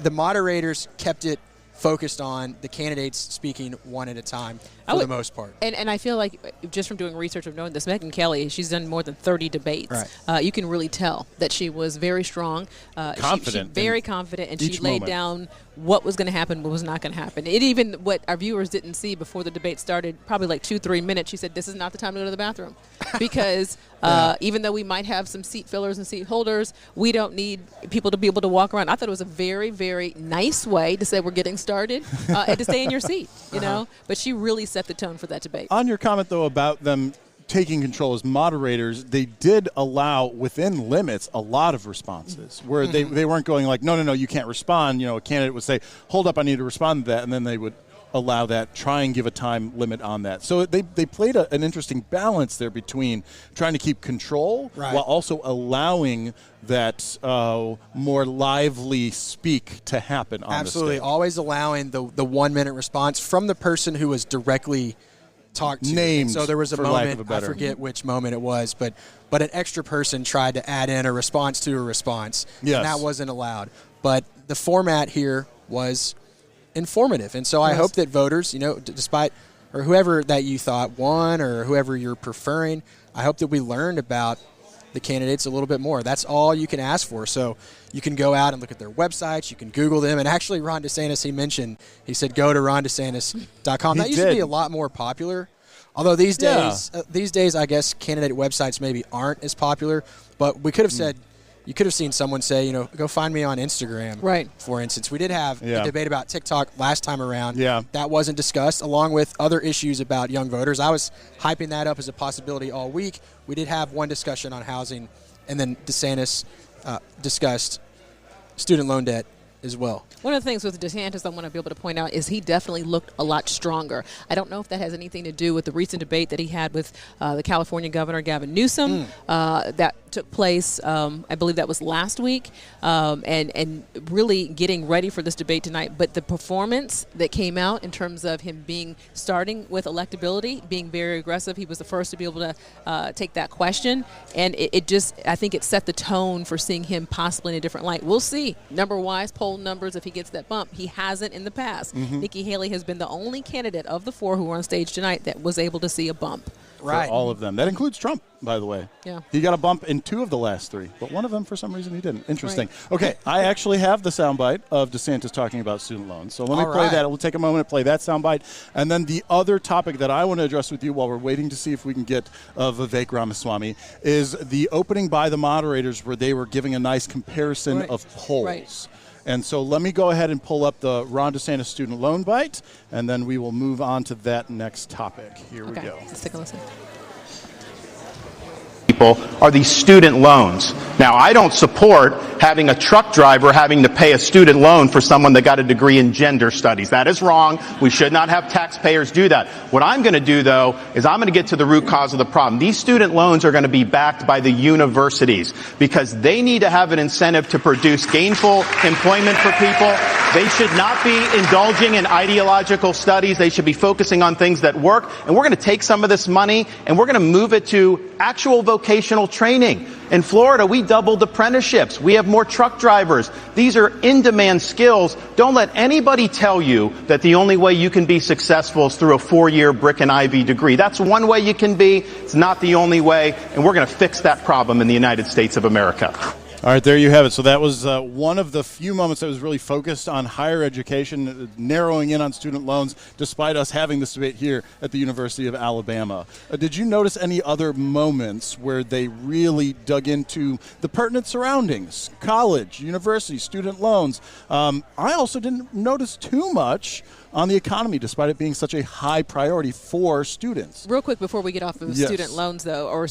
the moderators kept it focused on the candidates speaking one at a time for the most part. And I feel like just from doing research of knowing this, Megyn Kelly, she's done more than 30 debates. Right. You can really tell that she was very strong. Confident. Very confident, and she each laid moment. down what was going to happen, what was not going to happen. It even what our viewers didn't see before the debate started, probably like 2-3 minutes, she said, this is not the time to go to the bathroom. Because even though we might have some seat fillers and seat holders, we don't need people to be able to walk around. I thought it was a very, very nice way to say we're getting started and to stay in your seat, you know. But she really set the tone for that debate. On your comment, though, about them taking control as moderators, they did allow within limits a lot of responses where they weren't going like, no, you can't respond. A candidate would say, hold up, I need to respond to that, and then they would allow that, try and give a time limit on that. So they played an interesting balance there between trying to keep control while also allowing that more lively speak to happen on Absolutely. the stage. Always allowing the 1 minute response from the person who was directly talked to. Named, So there was a for lack of moment, a I better. forget which moment it was, but an extra person tried to add in a response to a response. Yes. And that wasn't allowed. But the format here was informative. And so I hope that voters, despite or whoever that you thought won or whoever you're preferring, I hope that we learned about the candidates a little bit more. That's all you can ask for. So you can go out and look at their websites. You can Google them. And actually, Ron DeSantis, he said go to rondesantis.com. That used to be a lot more popular. Although these days, I guess candidate websites maybe aren't as popular. But we could have said, you could have seen someone say, go find me on Instagram. Right. For instance, we did have a debate about TikTok last time around. Yeah. That wasn't discussed, along with other issues about young voters. I was hyping that up as a possibility all week. We did have one discussion on housing, and then DeSantis discussed student loan debt as well. One of the things with DeSantis I want to be able to point out is he definitely looked a lot stronger. I don't know if that has anything to do with the recent debate that he had with the California Governor Gavin Newsom that took place, I believe that was last week, and really getting ready for this debate tonight. But the performance that came out in terms of him starting with electability, being very aggressive, he was the first to be able to take that question, and I think it set the tone for seeing him possibly in a different light. We'll see, number-wise, poll numbers, if he gets that bump. He hasn't in the past. Nikki Haley has been the only candidate of the four who were on stage tonight that was able to see a bump. For all of them. That includes Trump, by the way. Yeah. He got a bump in 2 of the last 3, but one of them, for some reason, he didn't. Interesting. Okay, I actually have the soundbite of DeSantis talking about student loans. So let me play that. We'll take a moment to play that soundbite. And then the other topic that I want to address with you while we're waiting to see if we can get Vivek Ramaswamy is the opening by the moderators where they were giving a nice comparison of polls. Right. And so let me go ahead and pull up the Ron DeSantis student loan bite, and then we will move on to that next topic. Here we go. Let's take a listen. People are these student loans. Now, I don't support having a truck driver having to pay a student loan for someone that got a degree in gender studies. That is wrong. We should not have taxpayers do that. What I'm going to do, though, is I'm going to get to the root cause of the problem. These student loans are going to be backed by the universities because they need to have an incentive to produce gainful employment for people. They should not be indulging in ideological studies. They should be focusing on things that work. And we're going to take some of this money and we're going to move it to actual vocational training. In Florida, we doubled apprenticeships. We have more truck drivers. These are in-demand skills. Don't let anybody tell you that the only way you can be successful is through a 4-year brick and ivy degree. That's one way you can be. It's not the only way, and we're going to fix that problem in the United States of America. All right, there you have it. So that was one of the few moments that was really focused on higher education, narrowing in on student loans, despite us having this debate here at the University of Alabama. Did you notice any other moments where they really dug into the pertinent surroundings, college, university, student loans? I also didn't notice too much on the economy, despite it being such a high priority for students. Real quick before we get off of Yes. student loans, though, or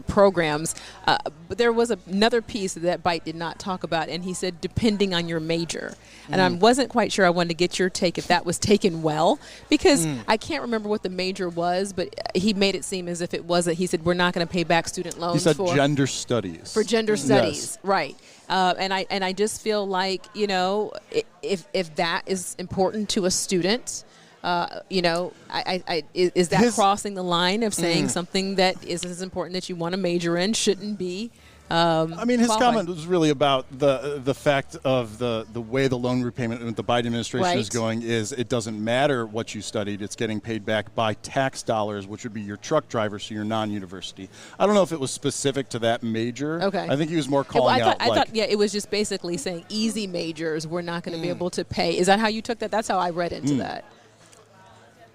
programs, but there was another piece that Bite did not talk about, and he said, depending on your major. And I wasn't quite sure. I wanted to get your take if that was taken well, because I can't remember what the major was, but he made it seem as if it wasn't. He said, we're not going to pay back student loans He said for gender studies. For gender studies, Yes. right. And I just feel like, if that is important to a student, is that crossing the line of saying something that is as important that you want to major in shouldn't be? His qualified? comment was really about the fact of the way the loan repayment with the Biden administration is Right. going is it doesn't matter what you studied, it's getting paid back by tax dollars, which would be your truck driver, so your non-university. I don't know if it was specific to that major. Okay. I think he was more Yeah, well, calling out I thought, it was just basically saying easy majors we're not going to be able to pay. Is that how you took that? That's how I read into that.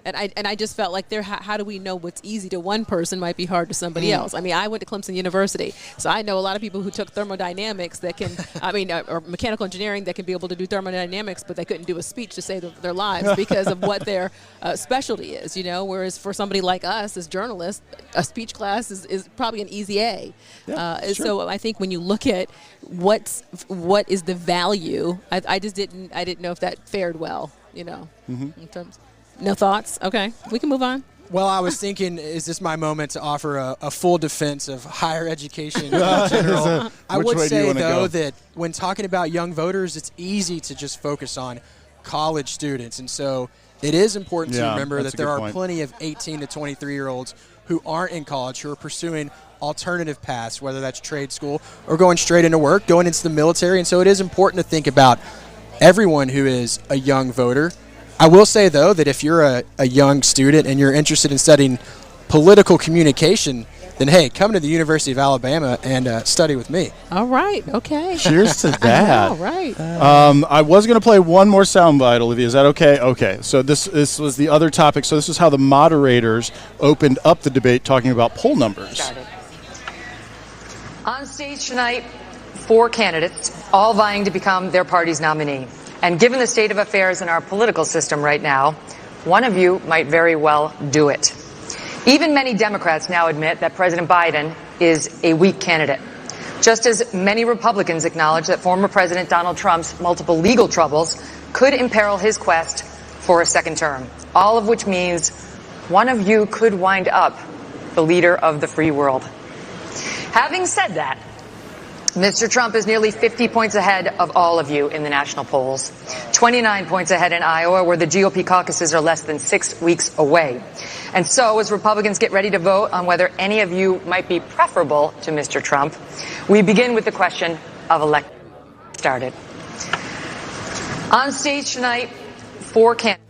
And I just felt like how do we know what's easy to one person might be hard to somebody else? I mean, I went to Clemson University, so I know a lot of people who took thermodynamics that can, or mechanical engineering that can be able to do thermodynamics, but they couldn't do a speech to save their lives because of what their specialty is, whereas for somebody like us as journalists, a speech class is probably an easy A. Yeah, sure. So I think when you look at what is the value, I didn't know if that fared well, in terms. No thoughts? Okay. We can move on. Well, I was thinking, is this my moment to offer a full defense of higher education in general? I Which would way do you say, wanna though, go? that when talking about young voters, it's easy to just focus on college students. And so it is important to Yeah, remember that's that a there good are point. plenty of 18 to 23-year-olds who aren't in college, who are pursuing alternative paths, whether that's trade school or going straight into work, going into the military. And so it is important to think about everyone who is a young voter. I will say, though, that if you're a young student and you're interested in studying political communication, then, hey, come to the University of Alabama and study with me. All right. Okay. Cheers to that. All right. I was going to play one more soundbite, Olivia. Is that okay? Okay. So this was the other topic. So this is how the moderators opened up the debate, talking about poll numbers. On stage tonight, 4 candidates, all vying to become their party's nominee. And given the state of affairs in our political system right now, one of you might very well do it. Even many Democrats now admit that President Biden is a weak candidate, just as many Republicans acknowledge that former President Donald Trump's multiple legal troubles could imperil his quest for a second term, all of which means one of you could wind up the leader of the free world. Having said that, Mr. Trump is nearly 50 points ahead of all of you in the national polls, 29 points ahead in Iowa, where the GOP caucuses are less than 6 weeks away. And so, as Republicans get ready to vote on whether any of you might be preferable to Mr. Trump, we begin with the question of election started. On stage tonight, 4 candidates.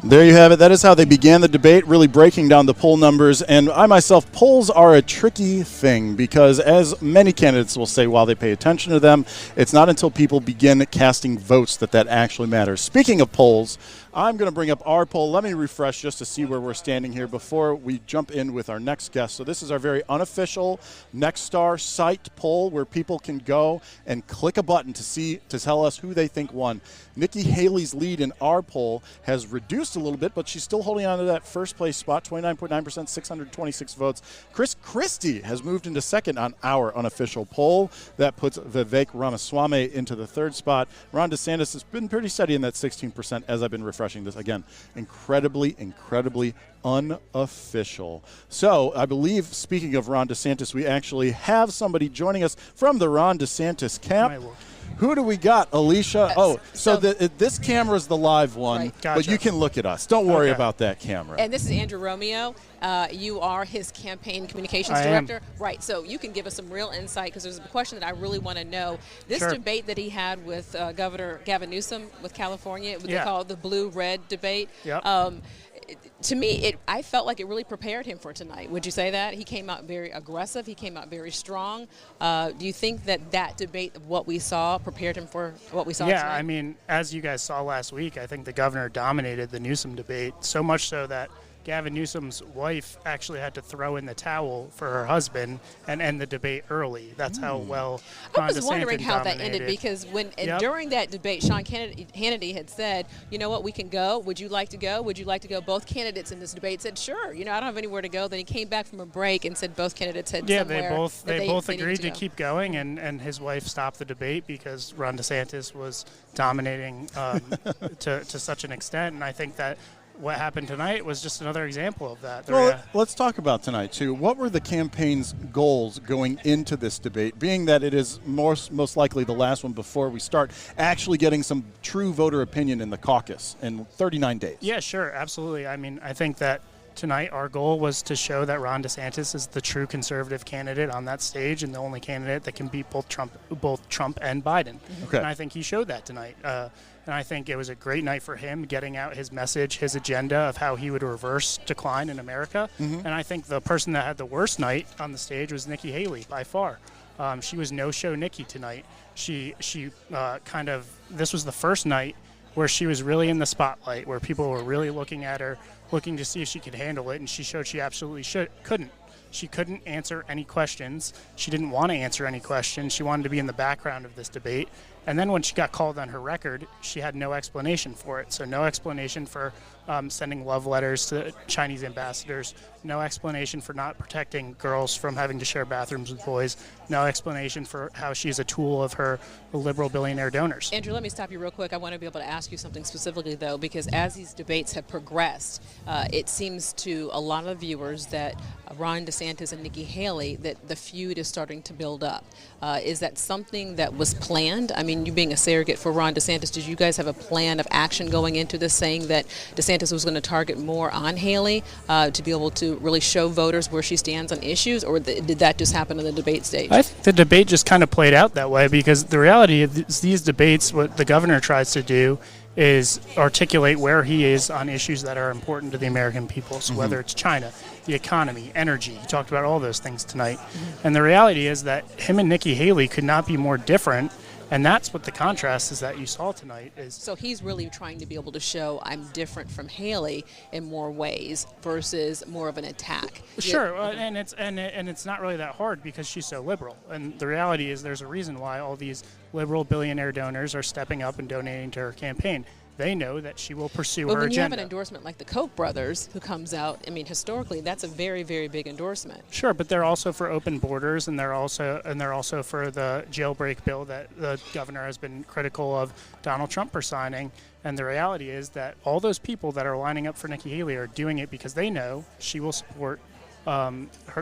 There you have it. That is how they began the debate, really breaking down the poll numbers. And I myself, polls are a tricky thing because, as many candidates will say while they pay attention to them, it's not until people begin casting votes that actually matters. Speaking of polls, I'm going to bring up our poll. Let me refresh just to see where we're standing here before we jump in with our next guest. So this is our very unofficial Nexstar site poll where people can go and click a button to tell us who they think won. Nikki Haley's lead in our poll has reduced a little bit, but she's still holding on to that first place spot, 29.9%, 626 votes. Chris Christie has moved into second on our unofficial poll. That puts Vivek Ramaswamy into the third spot. Ron DeSantis has been pretty steady in that 16% as I've been refreshing this. Again, incredibly unofficial. So I believe, speaking of Ron DeSantis, we actually have somebody joining us from the Ron DeSantis camp. Who do we got, Alicia? Oh, so this camera is the live one, Right. but you can look at us. Don't worry about that camera. And this is Andrew Romeo. You are his campaign communications I am. director. Right, so you can give us some real insight because there's a question that I really want to know. This Sure. debate that he had with Governor Gavin Newsom with California, what they Yeah. call the blue-red debate. Yep. To me, I felt like it really prepared him for tonight. Would you say that? He came out very aggressive. He came out very strong. Do you think that debate of what we saw prepared him for what we saw Yeah, tonight? I mean, as you guys saw last week, I think the governor dominated the Newsom debate, so much so that Gavin Newsom's wife actually had to throw in the towel for her husband and end the debate early. That's how well I Ron was wondering DeSantis how that dominated. ended because Yep. during that debate, Sean Hannity had said, you know what, we can go. Would you like to go? Would you like to go? Both candidates in this debate said, sure. I don't have anywhere to go. Then he came back from a break and said both candidates had Yeah, somewhere they both needed agreed to go. keep going, and his wife stopped the debate because Ron DeSantis was dominating to such an extent. And I think that what happened tonight was just another example of that. Well, let's talk about tonight, too. What were the campaign's goals going into this debate, being that it is most likely the last one before we start actually getting some true voter opinion in the caucus in 39 days? Yeah, sure, absolutely. I mean, I think that tonight our goal was to show that Ron DeSantis is the true conservative candidate on that stage and the only candidate that can beat both Trump and Biden. Okay. And I think he showed that tonight. And I think it was a great night for him, getting out his message, his agenda of how he would reverse decline in America. And I think the person that had the worst night on the stage was Nikki Haley, by far. She was no-show Nikki tonight. She this was the first night where she was really in the spotlight, where people were really looking at her, looking to see if she could handle it, and she showed she absolutely couldn't. She couldn't answer any questions. She didn't want to answer any questions. She wanted to be in the background of this debate. And then when she got called on her record, she had no explanation for it. So no explanation for sending love letters to Chinese ambassadors, no explanation for not protecting girls from having to share bathrooms with boys, no explanation for how she's a tool of her liberal billionaire donors. Andrew, let me stop you real quick. I want to be able to ask you something specifically, though, because as these debates have progressed, it seems to a lot of viewers that Ron DeSantis and Nikki Haley, that the feud is starting to build up. Is that something that was planned? I mean, you being a surrogate for Ron DeSantis, did you guys have a plan of action going into this, saying that DeSantis was going to target more on Haley to be able to really show voters where she stands on issues, or did that just happen on the debate stage? I think the debate just kind of played out that way because the reality of these debates, what the governor tries to do is articulate where he is on issues that are important to the American people. So whether it's China, the economy, energy, he talked about all those things tonight. And the reality is that him and Nikki Haley could not be more different. And that's what the contrast is that you saw tonight. So he's really trying to be able to show I'm different from Haley in more ways versus more of an attack. Sure, and it's not really that hard because she's so liberal. And the reality is there's a reason why all these liberal billionaire donors are stepping up and donating to her campaign. They know that she will pursue her when you have agenda. an endorsement like the Koch brothers who comes out, I mean, historically, that's a very, very big endorsement. Sure, but they're also for open borders, and they're also for the jailbreak bill that the governor has been critical of Donald Trump for signing. And the reality is that all those people that are lining up for Nikki Haley are doing it because they know she will support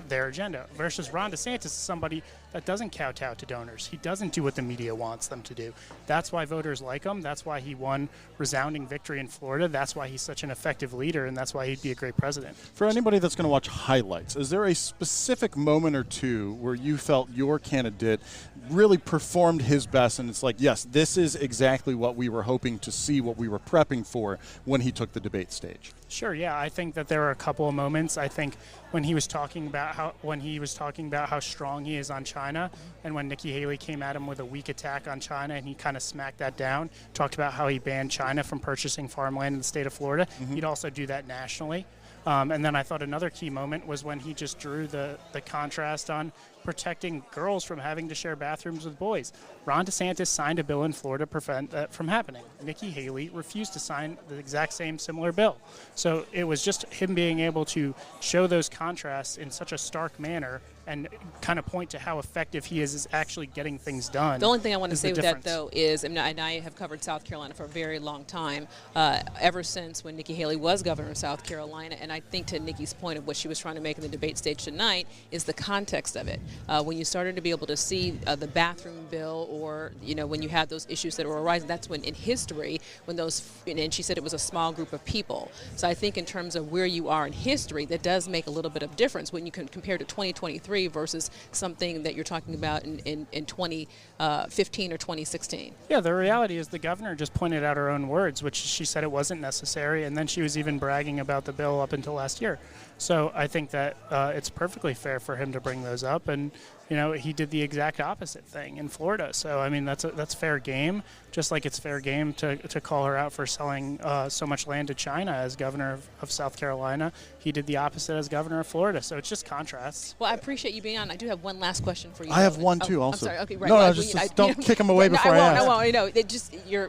their agenda. Versus Ron DeSantis is somebody that doesn't kowtow to donors. He doesn't do what the media wants them to do. That's why voters like him. That's why he won resounding victory in Florida. That's why he's such an effective leader, and that's why he'd be a great president. For anybody that's going to watch highlights, is there a specific moment or two where you felt your candidate really performed his best and it's like, yes, this is exactly what we were hoping to see, what we were prepping for when he took the debate stage? Sure. Yeah, I think that there were a couple of moments. I think when he was talking about how strong he is on China, and when Nikki Haley came at him with a weak attack on China, and he kind of smacked that down. Talked about how he banned China from purchasing farmland in the state of Florida. He'd also do that nationally. And then I thought another key moment was when he just drew the contrast on protecting girls from having to share bathrooms with boys. Ron DeSantis signed a bill in Florida to prevent that from happening. Nikki Haley refused to sign the exact same similar bill. So it was just him being able to show those contrasts in such a stark manner and kind of point to how effective he is actually getting things done. The only thing I want to is say the with that, difference. though, is, and I have covered South Carolina for a very long time, ever since when Nikki Haley was governor of South Carolina, and I think to Nikki's point of what she was trying to make in the debate stage tonight is the context of it. When you started to be able to see the bathroom bill, or when you had those issues that were arising, that's when in history, when those, and she said it was a small group of people. So I think in terms of where you are in history, that does make a little bit of difference when you can compare to 2023 versus something that you're talking about in 2015 or 2016. Yeah, the reality is the governor just pointed out her own words, which she said it wasn't necessary, and then she was even bragging about the bill up until last year. So I think that it's perfectly fair for him to bring those up, and he did the exact opposite thing in Florida. So I mean that's fair game, just like it's fair game to call her out for selling so much land to China as governor of South Carolina. He did the opposite as governor of Florida. So it's just contrasts. Well, I appreciate you being on. I do have one last question for you. I have one too. Also, I'm sorry. Okay, right. No, well, just don't kick him away before I ask. I won't. It just you're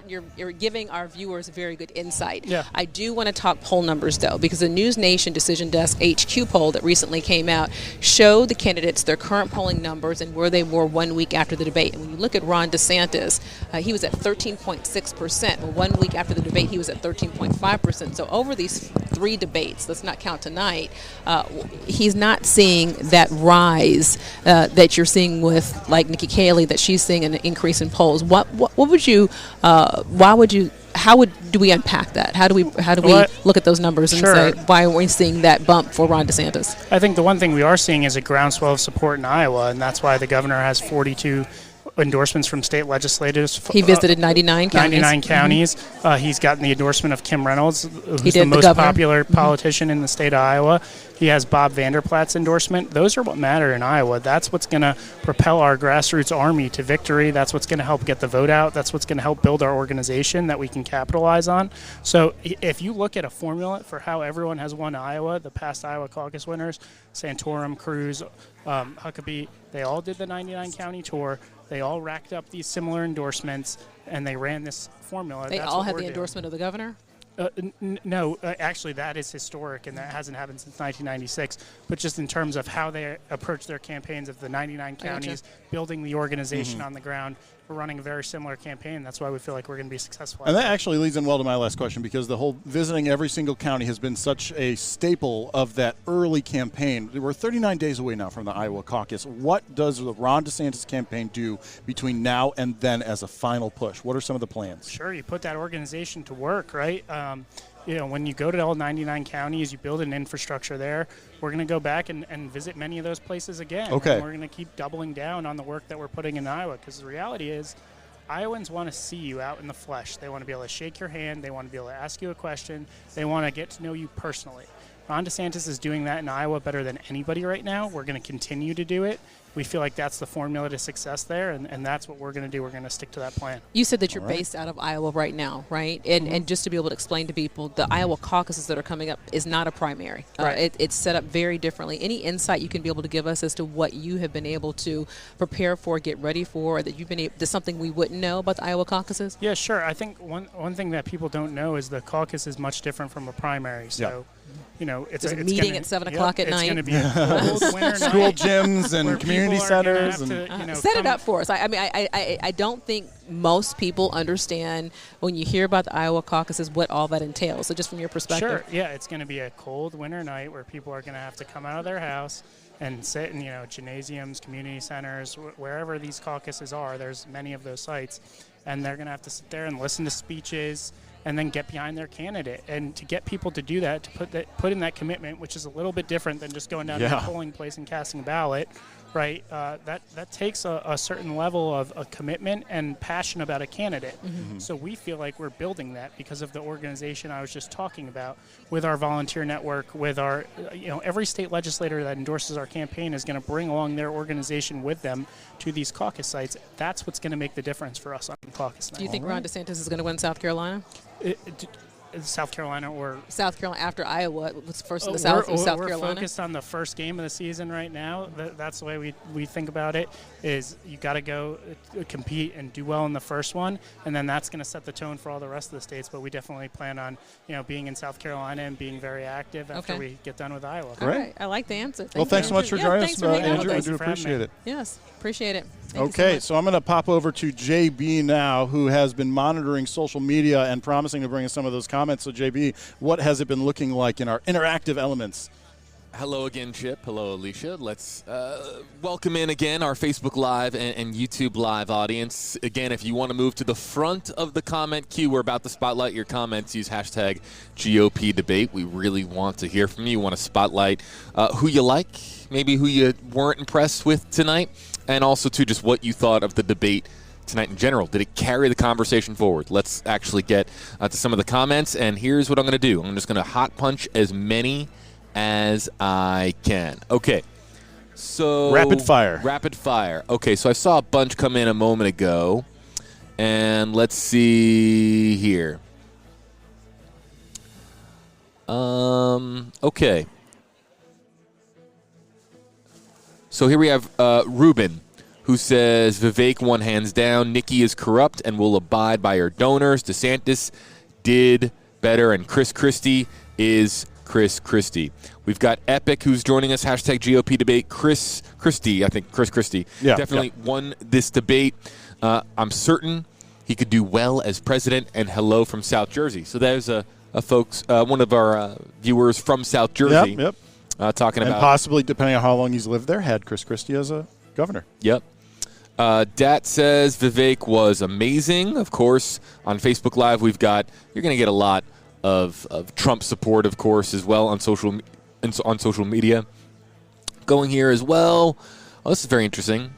giving our viewers very good insight. Yeah. I do want to talk poll numbers though, because the News Nation Decision Desk HQ poll that recently came out showed the candidates their current polling numbers and where they were 1 week after the debate. And when you look at Ron DeSantis, he was at 13.6%. Well, 1 week after the debate, he was at 13.5%. So over these 3 debates, let's not count tonight, he's not seeing that rise that you're seeing with like Nikki Haley, that she's seeing an increase in polls. What would you? Why would you? How do we unpack that? How do we look at those numbers and say why aren't we seeing that bump for Ron DeSantis? I think the one thing we are seeing is a groundswell of support in Iowa, and that's why the governor has 42 endorsements from state legislators. He visited 99 counties. 99 counties. He's gotten the endorsement of Kim Reynolds, who's the most governor. popular politician in the state of Iowa. He has Bob Vanderplaat's endorsement. Those are what matter in Iowa. That's what's going to propel our grassroots army to victory. That's what's going to help get the vote out. That's what's going to help build our organization that we can capitalize on. So if you look at a formula for how everyone has won Iowa, the past Iowa caucus winners, Santorum, Cruz, Huckabee, they all did the 99 county tour. They all racked up these similar endorsements, and they ran this formula. They all had the endorsement of the governor? No, actually, that is historic, and that hasn't happened since 1996. But just in terms of how they approach their campaigns of the 99 counties, building the organization on the ground, we're running a very similar campaign. That's why we feel like we're going to be successful. And that actually leads in well to my last question, because the whole visiting every single county has been such a staple of that early campaign. We're 39 days away now from the Iowa caucus. What does the Ron DeSantis campaign do between now and then as a final push? What are some of the plans? Sure, you put that organization to work, right? When you go to all 99 counties, you build an infrastructure there. We're going to go back and visit many of those places again. Okay. And we're going to keep doubling down on the work that we're putting in Iowa, because the reality is Iowans want to see you out in the flesh. They want to be able to shake your hand. They want to be able to ask you a question. They want to get to know you personally. Ron DeSantis is doing that in Iowa better than anybody right now. We're going to continue to do it. We feel like that's the formula to success there, and that's what we're going to do. We're going to stick to that plan. You said that you're based out of Iowa right now, right? And just to be able to explain to people, the Iowa caucuses that are coming up is not a primary. Right. It's set up very differently. Any insight you can be able to give us as to what you have been able to prepare for, get ready for, or that you've been able, there's something we wouldn't know about the Iowa caucuses? Yeah, sure. I think one thing that people don't know is the caucus is much different from a primary. So, it's a meeting at 7 o'clock at night. It's going to be a cold winter School night gyms and community centers. Set it up for us. I don't think most people understand when you hear about the Iowa caucuses what all that entails. So just from your perspective. Sure. Yeah, it's going to be a cold winter night where people are going to have to come out of their house and sit in gymnasiums, community centers, wherever these caucuses are. There's many of those sites, and they're going to have to sit there and listen to speeches and then get behind their candidate. And to get people to do that, to put in that commitment, which is a little bit different than just going down to the polling place and casting a ballot, right? That takes a certain level of a commitment and passion about a candidate. So we feel like we're building that because of the organization I was just talking about with our volunteer network, with our, every state legislator that endorses our campaign is going to bring along their organization with them to these caucus sites. That's what's going to make the difference for us on caucus night. Do you think Ron DeSantis is going to win South Carolina? South Carolina or South Carolina after Iowa was first in the South in South Carolina. We're focused on the first game of the season right now. That's the way we think about it. Is you got to go compete and do well in the first one, and then that's going to set the tone for all the rest of the states. But we definitely plan on being in South Carolina and being very active after we get done with Iowa. All right, I like the answer. Thanks so much for joining us, Andrew. I do appreciate it. Yes, appreciate it. Okay, so I'm going to pop over to JB now, who has been monitoring social media and promising to bring us some of those comments. So, JB, what has it been looking like in our interactive elements? Hello again, Chip. Hello, Alicia. Let's welcome in again our Facebook Live and YouTube Live audience. Again, if you want to move to the front of the comment queue, we're about to spotlight your comments. Use hashtag GOP debate. We really want to hear from you. Want to spotlight who you like, maybe who you weren't impressed with tonight, and also, too, just what you thought of the debate tonight in general. Did it carry the conversation forward? Let's actually get to some of the comments, and here's what I'm going to do. I'm just going to hot punch as many as I can. Okay, so rapid fire. Rapid fire. Okay, so I saw a bunch come in a moment ago, and let's see here. Okay. So here we have Ruben, who says Vivek won hands down. Nikki is corrupt and will abide by her donors. DeSantis did better, and Chris Christie is Chris Christie. We've got Epic, who's joining us. Hashtag GOP debate. Chris Christie definitely won this debate. I'm certain he could do well as president. And hello from South Jersey. So there's one of our viewers from South Jersey. Yep. Talking about, and possibly, depending on how long he's lived there, had Chris Christie as a governor. Yep. Dat says Vivek was amazing. Of course, on Facebook Live, you're going to get a lot of Trump support, of course, as well on social media. Going here as well. Oh, this is very interesting.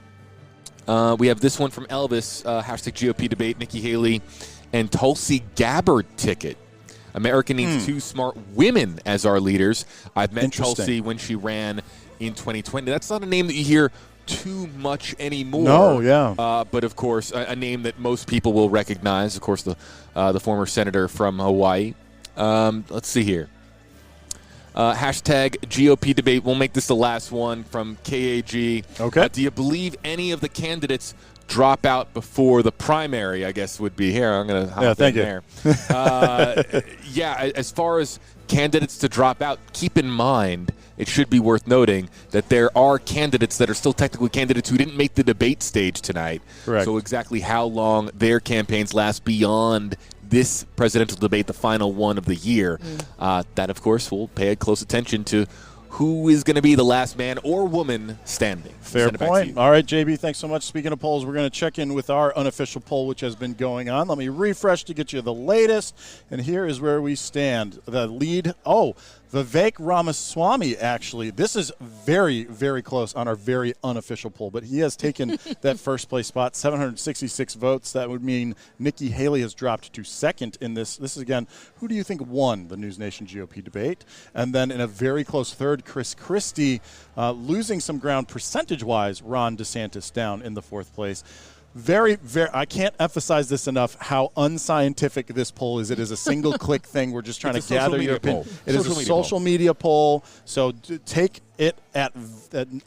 We have this one from Elvis. Hashtag GOP debate. Nikki Haley and Tulsi Gabbard ticket. America needs two smart women as our leaders. I've met Tulsi when she ran in 2020. That's not a name that you hear too much anymore. No, yeah. But, of course, a name that most people will recognize. Of course, the former senator from Hawaii. Let's see here. Hashtag GOP debate. We'll make this the last one from KAG. Okay. Do you believe any of the candidates drop out before the primary, I guess would be here. I'm going to hop in there. As far as candidates to drop out, keep in mind, it should be worth noting that there are candidates that are still technically candidates who didn't make the debate stage tonight. Correct. So exactly how long their campaigns last beyond this presidential debate, the final one of the year, that, of course, will pay close attention to who is going to be the last man or woman standing. Fair point. All right, JB, thanks so much. Speaking of polls, we're going to check in with our unofficial poll, which has been going on. Let me refresh to get you the latest. And here is where we stand. The lead, Vivek Ramaswamy, actually. This is very, very close on our very unofficial poll, but he has taken that first place spot, 766 votes. That would mean Nikki Haley has dropped to second in this. This is, again, who do you think won the News Nation GOP debate? And then in a very close third, Chris Christie, losing some ground percentage-wise, Ron DeSantis down in the fourth place. Very, very. I can't emphasize this enough how unscientific this poll is. It is a single-click thing. We're just trying to gather your opinion. It is a social media poll. So take it at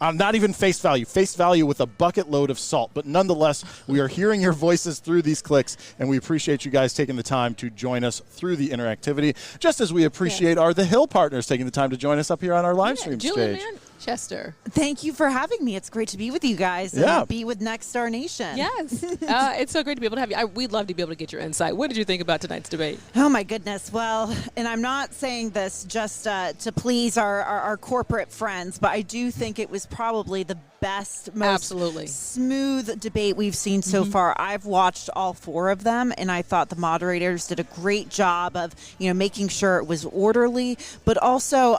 not even face value with a bucket load of salt. But nonetheless, we are hearing your voices through these clicks, and we appreciate you guys taking the time to join us through the interactivity, just as we appreciate our The Hill partners taking the time to join us up here on our live stream stage. Chester. Thank you for having me. It's great to be with you guys and be with Next Star Nation. Yes. It's so great to be able to have you. We'd love to be able to get your insight. What did you think about tonight's debate? Oh, my goodness. Well, and I'm not saying this just to please our corporate friends, but I do think it was probably the best, most Absolutely. smooth debate we've seen so far. I've watched all 4 of them, and I thought the moderators did a great job of, making sure it was orderly, but also,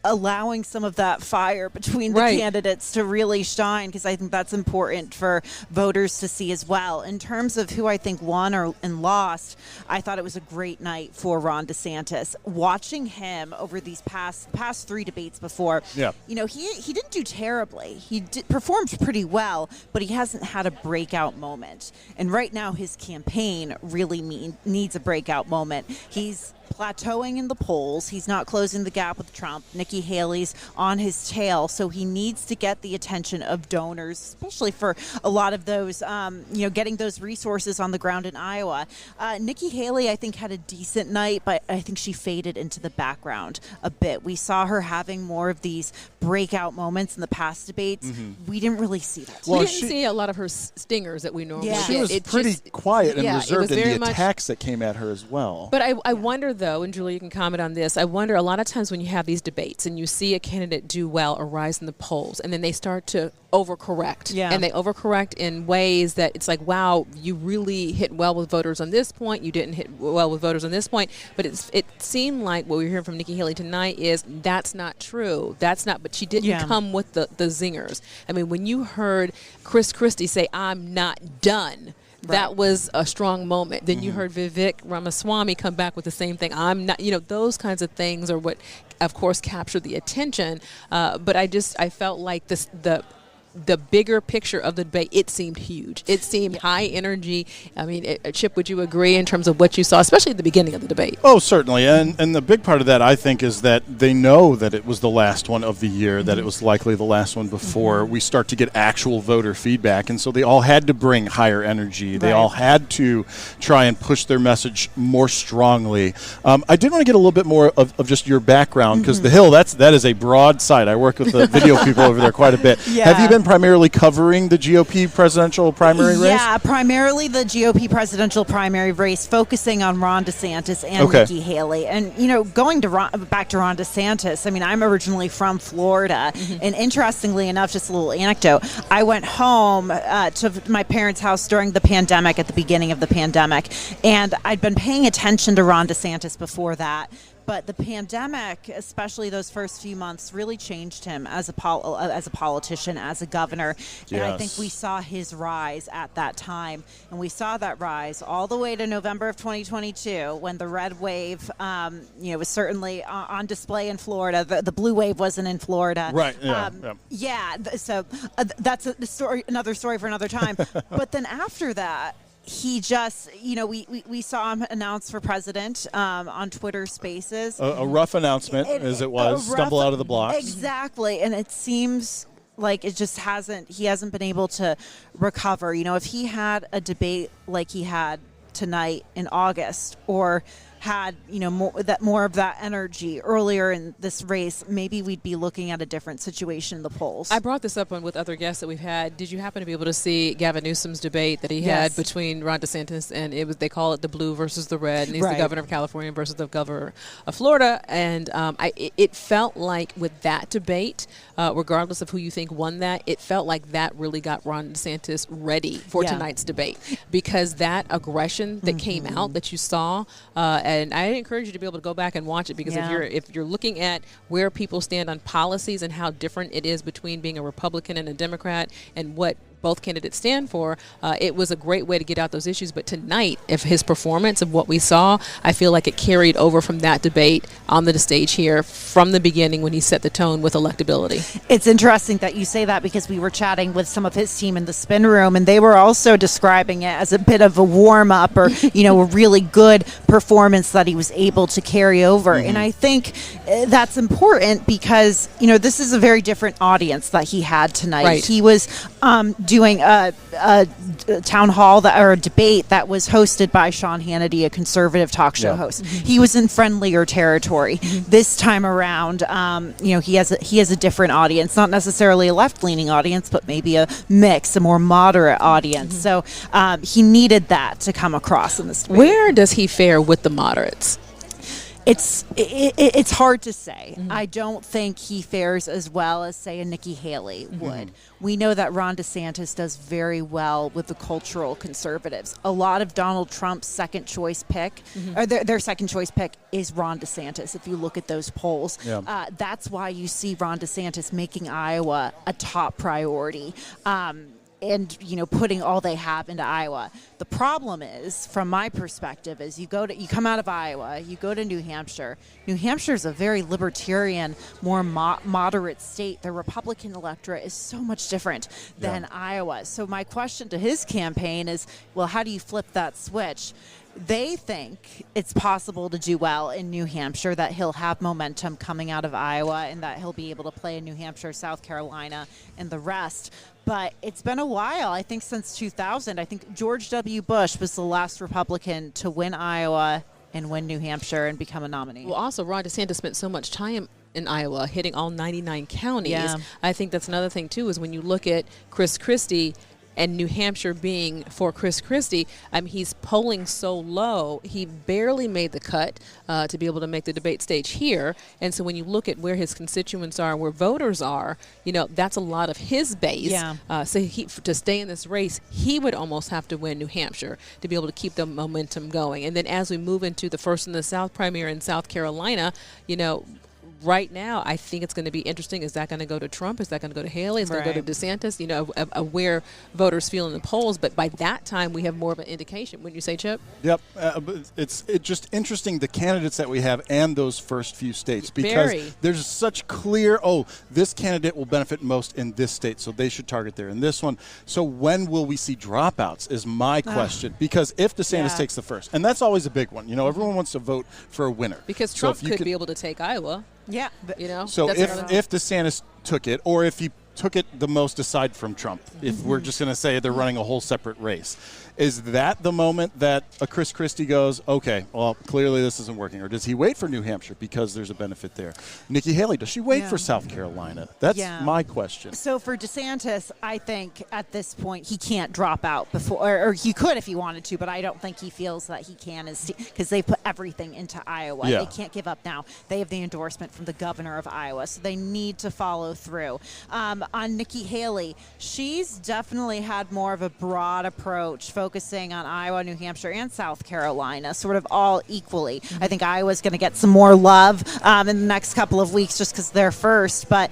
allowing some of that fire between the candidates to really shine, because I think that's important for voters to see as well. In terms of who I think won and lost, I thought it was a great night for Ron DeSantis. Watching him over these past 3 debates before, he didn't do terribly. He performed pretty well, but he hasn't had a breakout moment. And right now, his campaign really needs a breakout moment. He's plateauing in the polls. He's not closing the gap with Trump. Nikki Haley's on his tail, so he needs to get the attention of donors, especially for a lot of those, getting those resources on the ground in Iowa. Nikki Haley, I think, had a decent night, but I think she faded into the background a bit. We saw her having more of these breakout moments in the past debates. We didn't really see that. We didn't see a lot of her stingers that we normally get. She was pretty quiet and reserved in the attacks that came at her as well. But I wonder, though, and Julie, you can comment on this, I wonder a lot of times when you have these debates and you see a candidate do well or rise in the polls, and then they start to overcorrect. And they overcorrect in ways that it's like, wow, you really hit well with voters on this point. You didn't hit well with voters on this point. But it seemed like what we were hearing from Nikki Haley tonight is that's not true. But she didn't come with the zingers. I mean, when you heard Chris Christie say, "I'm not done," that was a strong moment. Then you heard Vivek Ramaswamy come back with the same thing. I'm not, those kinds of things are what, of course, captured the attention. But I felt like the bigger picture of the debate, it seemed huge. It seemed high energy. I mean, Chip, would you agree in terms of what you saw, especially at the beginning of the debate? Oh, certainly. And the big part of that, I think, is that they know that it was the last one of the year, that it was likely the last one before we start to get actual voter feedback. And so they all had to bring higher energy. They all had to try and push their message more strongly. I did want to get a little bit more of just your background, because The Hill, that is a broad site. I work with the video people over there quite a bit. Have you been primarily covering the GOP presidential primary race? Yeah, primarily the GOP presidential primary race, focusing on Ron DeSantis and Nikki Haley. And, going back to Ron DeSantis, I mean, I'm originally from Florida. And interestingly enough, just a little anecdote, I went home to my parents' house during the pandemic, at the beginning of the pandemic. And I'd been paying attention to Ron DeSantis before that. But the pandemic, especially those first few months, really changed him as a politician, as a governor. And I think we saw his rise at that time. And we saw that rise all the way to November of 2022, when the red wave, was certainly on display in Florida. The blue wave wasn't in Florida. Right. So that's another story for another time. But then after that, he just, we saw him announce for president on Twitter Spaces. A rough announcement, as it was. Stumble out of the blocks. Exactly. And it seems like he hasn't been able to recover. If he had a debate like he had tonight in August, or had more of that energy earlier in this race, maybe we'd be looking at a different situation in the polls. I brought this up with other guests that we've had. Did you happen to be able to see Gavin Newsom's debate that he had between Ron DeSantis and they call it the blue versus the red, and he's the governor of California versus the governor of Florida, and it felt like with that debate, regardless of who you think won that, it felt like that really got Ron DeSantis ready for tonight's debate, because that aggression that came out that you saw, and I encourage you to be able to go back and watch it, because if you're looking at where people stand on policies and how different it is between being a Republican and a Democrat and what both candidates stand for, it was a great way to get out those issues. But tonight, if his performance of what we saw, I feel like it carried over from that debate on the stage here from the beginning, when he set the tone with electability. It's interesting that you say that, because we were chatting with some of his team in the spin room, and they were also describing it as a bit of a warm-up, or a really good performance that he was able to carry over. And I think that's important, because this is a very different audience that he had tonight. He was doing a town hall or a debate that was hosted by Sean Hannity, a conservative talk show host. He was in friendlier territory. This time around, he has a different audience, not necessarily a left-leaning audience, but maybe a mix, a more moderate audience. So he needed that to come across in this debate. Where does he fare with the moderates? It's hard to say. I don't think he fares as well as, say, a Nikki Haley would. We know that Ron DeSantis does very well with the cultural conservatives. A lot of Donald Trump's second choice pick, or their second choice pick, is Ron DeSantis. If you look at those polls, that's why you see Ron DeSantis making Iowa a top priority. And putting all they have into Iowa. The problem is, from my perspective, is you come out of Iowa, you go to New Hampshire. New Hampshire is a very libertarian, more moderate state. The Republican electorate is so much different than Iowa. So my question to his campaign is, well, how do you flip that switch? They think it's possible to do well in New Hampshire, that he'll have momentum coming out of Iowa, and that he'll be able to play in New Hampshire, South Carolina, and the rest. But it's been a while, I think since 2000. I think George W. Bush was the last Republican to win Iowa and win New Hampshire and become a nominee. Well, also, Ron DeSantis spent so much time in Iowa, hitting all 99 counties. Yeah. I think that's another thing, too, is when you look at Chris Christie, and New Hampshire being for Chris Christie, he's polling so low, he barely made the cut to be able to make the debate stage here. And so when you look at where his constituents are, where voters are, that's a lot of his base. Yeah. So to stay in this race, he would almost have to win New Hampshire to be able to keep the momentum going. And then as we move into the first in the South primary in South Carolina, right now, I think it's going to be interesting. Is that going to go to Trump? Is that going to go to Haley? Is it going to go to DeSantis? Where voters feel in the polls. But by that time, we have more of an indication. Wouldn't you say, Chip? Yep. But it's just interesting, the candidates that we have and those first few states. Because there's such clear, this candidate will benefit most in this state, so they should target there in this one. So when will we see dropouts is my question. Because if DeSantis takes the first, and that's always a big one. Everyone wants to vote for a winner. Because Trump could be able to take Iowa. Yeah. So if DeSantis took it, or if he took it the most aside from Trump, if we're just going to say they're running a whole separate race, is that the moment that a Chris Christie goes, okay, well, clearly this isn't working? Or does he wait for New Hampshire because there's a benefit there? Nikki Haley, does she wait for South Carolina? That's my question. So for DeSantis, I think at this point he can't drop out before, or he could if he wanted to, but I don't think he feels that he can, because they put everything into Iowa. They can't give up now. They have the endorsement from the governor of Iowa, so they need to follow through. On Nikki Haley, she's definitely had more of a broad approach, focusing on Iowa, New Hampshire, and South Carolina, sort of all equally. I think Iowa's going to get some more love in the next couple of weeks just because they're first. But,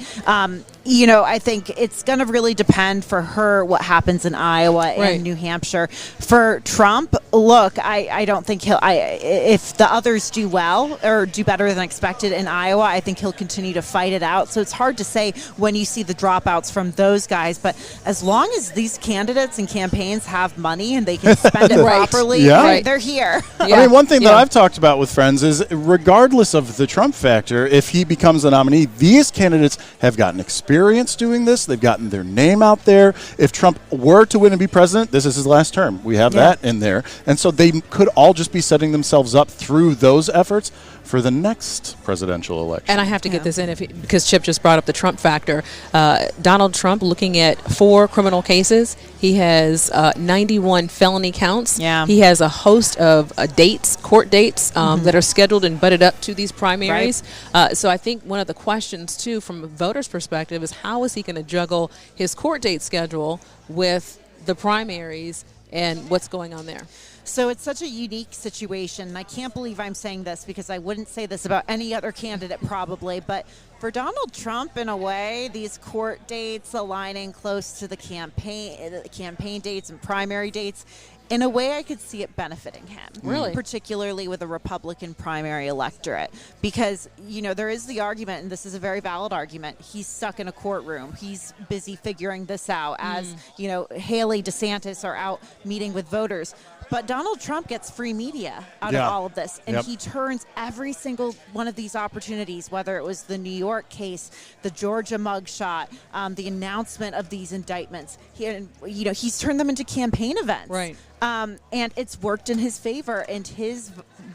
I think it's going to really depend for her what happens in Iowa and New Hampshire. For Trump, look, I don't think if the others do well or do better than expected in Iowa, I think he'll continue to fight it out. So it's hard to say when you see the dropouts from those guys. But as long as these candidates and campaigns have money and they can spend it properly, they're here. One thing that I've talked about with friends is, regardless of the Trump factor, if he becomes the nominee, these candidates have gotten experience doing this. They've gotten their name out there. If Trump were to win and be president, this is his last term. We have that in there. And so they could all just be setting themselves up through those efforts for the next presidential election. And I have to get this in because Chip just brought up the Trump factor. Donald Trump, looking at 4 criminal cases, he has 91 felony counts. Yeah. He has a host of court dates that are scheduled and butted up to these primaries. So I think one of the questions, too, from a voter's perspective is how is he going to juggle his court date schedule with the primaries and what's going on there? So it's such a unique situation, and I can't believe I'm saying this because I wouldn't say this about any other candidate probably, but for Donald Trump, in a way, these court dates aligning close to the campaign dates and primary dates, in a way I could see it benefiting him. Really? Particularly with a Republican primary electorate. Because, there is the argument, and this is a very valid argument, he's stuck in a courtroom. He's busy figuring this out as, Haley, DeSantis are out meeting with voters. But Donald Trump gets free media out of all of this, and he turns every single one of these opportunities, whether it was the New York case, the Georgia mugshot, the announcement of these indictments. He's turned them into campaign events. Right. And it's worked in his favor, and his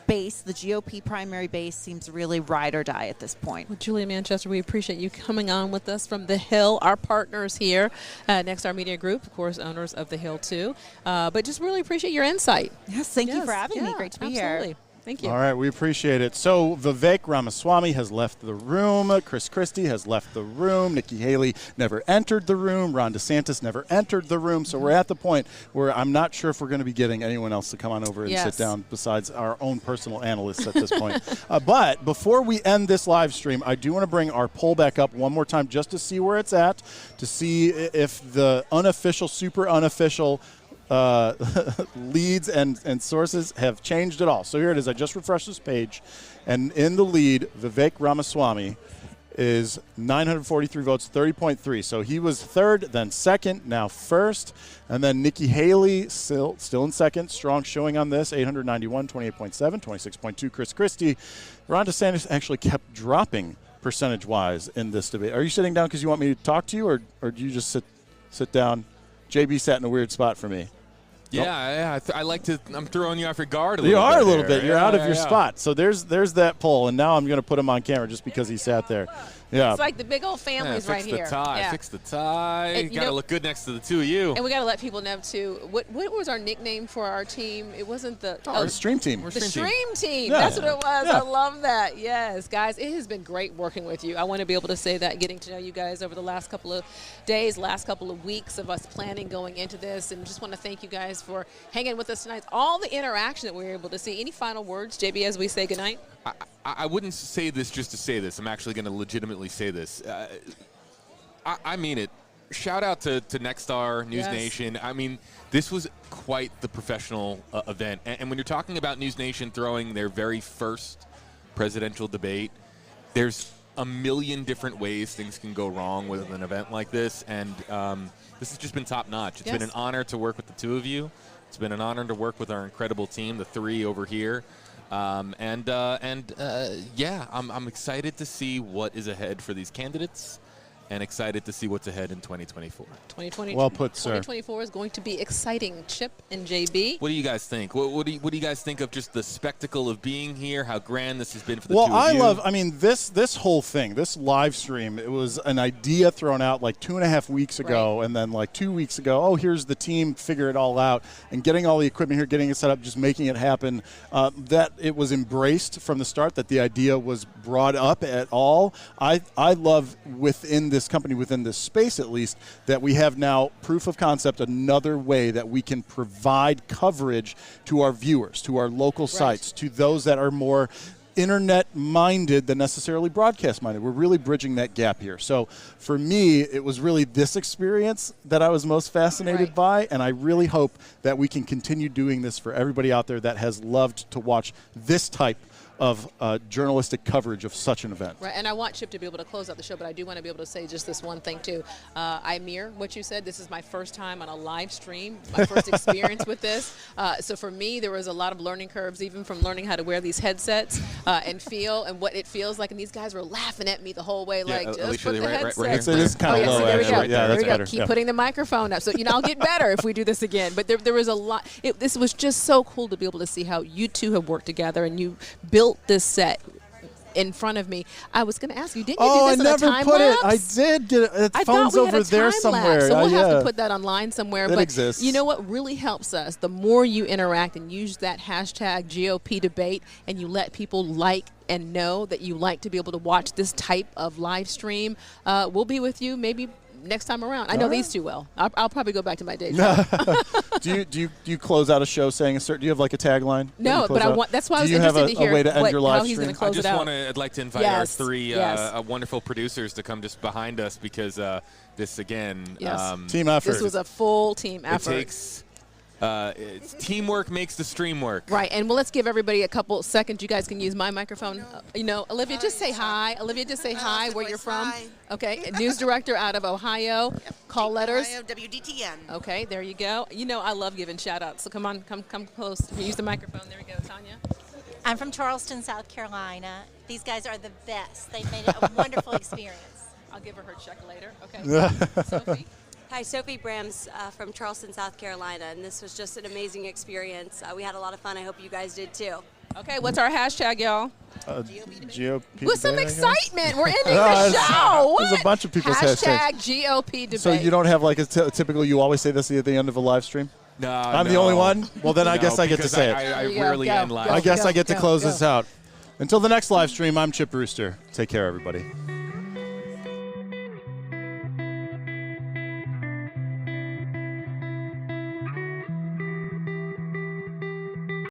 base, the GOP primary base, seems really ride or die at this point. Well, Julia Manchester, we appreciate you coming on with us from The Hill, our partners here at Nexstar Media Group, of course, owners of The Hill, too. But just really appreciate your insight. Yes, thank you for having me. Great to be here. Thank you. All right, we appreciate it. So Vivek Ramaswamy has left the room. Chris Christie has left the room. Nikki Haley never entered the room. Ron DeSantis never entered the room. So we're at the point where I'm not sure if we're going to be getting anyone else to come on over and sit down besides our own personal analysts at this point. But before we end this live stream, I do want to bring our poll back up one more time just to see where it's at, to see if the unofficial, super unofficial leads and sources have changed at all. So here it is. I just refreshed this page, and in the lead, Vivek Ramaswamy is 943 votes, 30.3. So he was third, then second, now first, and then Nikki Haley still in second. Strong showing on this, 891, 28.7, 26.2. Chris Christie. Ron DeSantis actually kept dropping percentage-wise in this debate. Are you sitting down because you want me to talk to you, or do you just sit down? JB sat in a weird spot for me. Yeah, I like to. I'm throwing you off your guard a little bit. You are a little bit. You're out of your yeah. spot. So there's that poll, and now I'm going to put him on camera just because he sat there. Yeah. It's like the big old families right here. Fix the tie. And, got to look good next to the two of you. And we got to let people know, too, what was our nickname for our team? It wasn't the... Our Stream Team. The Stream Team. Yeah. That's what it was. Yeah. I love that. Yes, guys, it has been great working with you. I want to be able to say that, getting to know you guys over the last couple of days, last couple of weeks of us planning going into this, and just want to thank you guys for hanging with us tonight. All the interaction that we were able to see. Any final words, JB, as we say goodnight? I wouldn't say this just to say this. I'm actually going to legitimately say this. I mean it. Shout out to Nexstar, News Nation. I mean, this was quite the professional event. And when you're talking about News Nation throwing their very first presidential debate, there's a million different ways things can go wrong with an event like this. And this has just been top notch. It's been an honor to work with the two of you. It's been an honor to work with our incredible team, the three over here. I'm excited to see what is ahead for these candidates, and excited to see what's ahead in 2024. Well put, sir. 2024 is going to be exciting. Chip and JB. What do you guys think? What do you guys think of just the spectacle of being here? How grand this has been for the two of you? Well, I mean, this whole thing, this live stream, it was an idea thrown out like 2.5 weeks ago, and then like 2 weeks ago, oh, here's the team, figure it all out, and getting all the equipment here, getting it set up, just making it happen. That it was embraced from the start, that the idea was brought up at all. I love within this company, within this space at least, that we have now proof of concept, another way that we can provide coverage to our viewers, to our local sites, to those that are more internet-minded than necessarily broadcast-minded. We're really bridging that gap here. So for me, it was really this experience that I was most fascinated by, and I really hope that we can continue doing this for everybody out there that has loved to watch this type of journalistic coverage of such an event. Right, and I want Chip to be able to close out the show, but I do want to be able to say just this one thing, too. I mirror what you said. This is my first time on a live stream, my first experience with this. So for me, there was a lot of learning curves, even from learning how to wear these headsets and feel and what it feels like. And these guys were laughing at me the whole way, like, just Alicia, put the headset. It is kind of low, there we go. actually. Yeah, there that's we go. better. Keep putting the microphone up. So, I'll get better if we do this again. But there was a lot. This was just so cool to be able to see how you two have worked together and you built this set in front of me. I was going to ask you, didn't you do this in a time lapse? I never put it. I did get it. I phone's thought we had over a there time somewhere. lapse, so we'll have to put that online somewhere. It but exists. You know what really helps us? The more you interact and use that hashtag GOP debate, and you let people like and know that you like to be able to watch this type of live stream, we'll be with you maybe next time around. I know these two well. I'll probably go back to my day job. Do you close out a show saying a certain? Do you have like a tagline? No, but I want. That's why I was interested to hear Do you have a way to end your live how he's stream? going to close it out. I'd like to invite our three wonderful producers to come just behind us, because this again, team effort. This was a full team effort. It takes. Teamwork makes the stream work. Right, and let's give everybody a couple seconds. You guys can use my microphone. Olivia, just say hi. Olivia, just say hi, where you're from. Hi. Okay, news director out of Ohio. Call letters. Ohio, WDTN. Okay, there you go. I love giving shout-outs, so come on, come close. Use the microphone. There we go, Tanya. I'm from Charleston, South Carolina. These guys are the best. They've made it a wonderful experience. I'll give her check later. Okay. Sophie. Hi, Sophie Brams from Charleston, South Carolina, and this was just an amazing experience. We had a lot of fun. I hope you guys did too. Okay, what's our hashtag, y'all? GOP With some debate, excitement. We're ending the show. There's a bunch of people's hashtags. GOP debate. So you don't have like a typical, you always say this at the end of a live stream? No, I'm the only one? Well, then I guess I get to because say it. I There you go. rarely Go, end go, live. I guess go, I get to go, close go. this out. Until the next live stream, I'm Chip Rooster. Take care, everybody.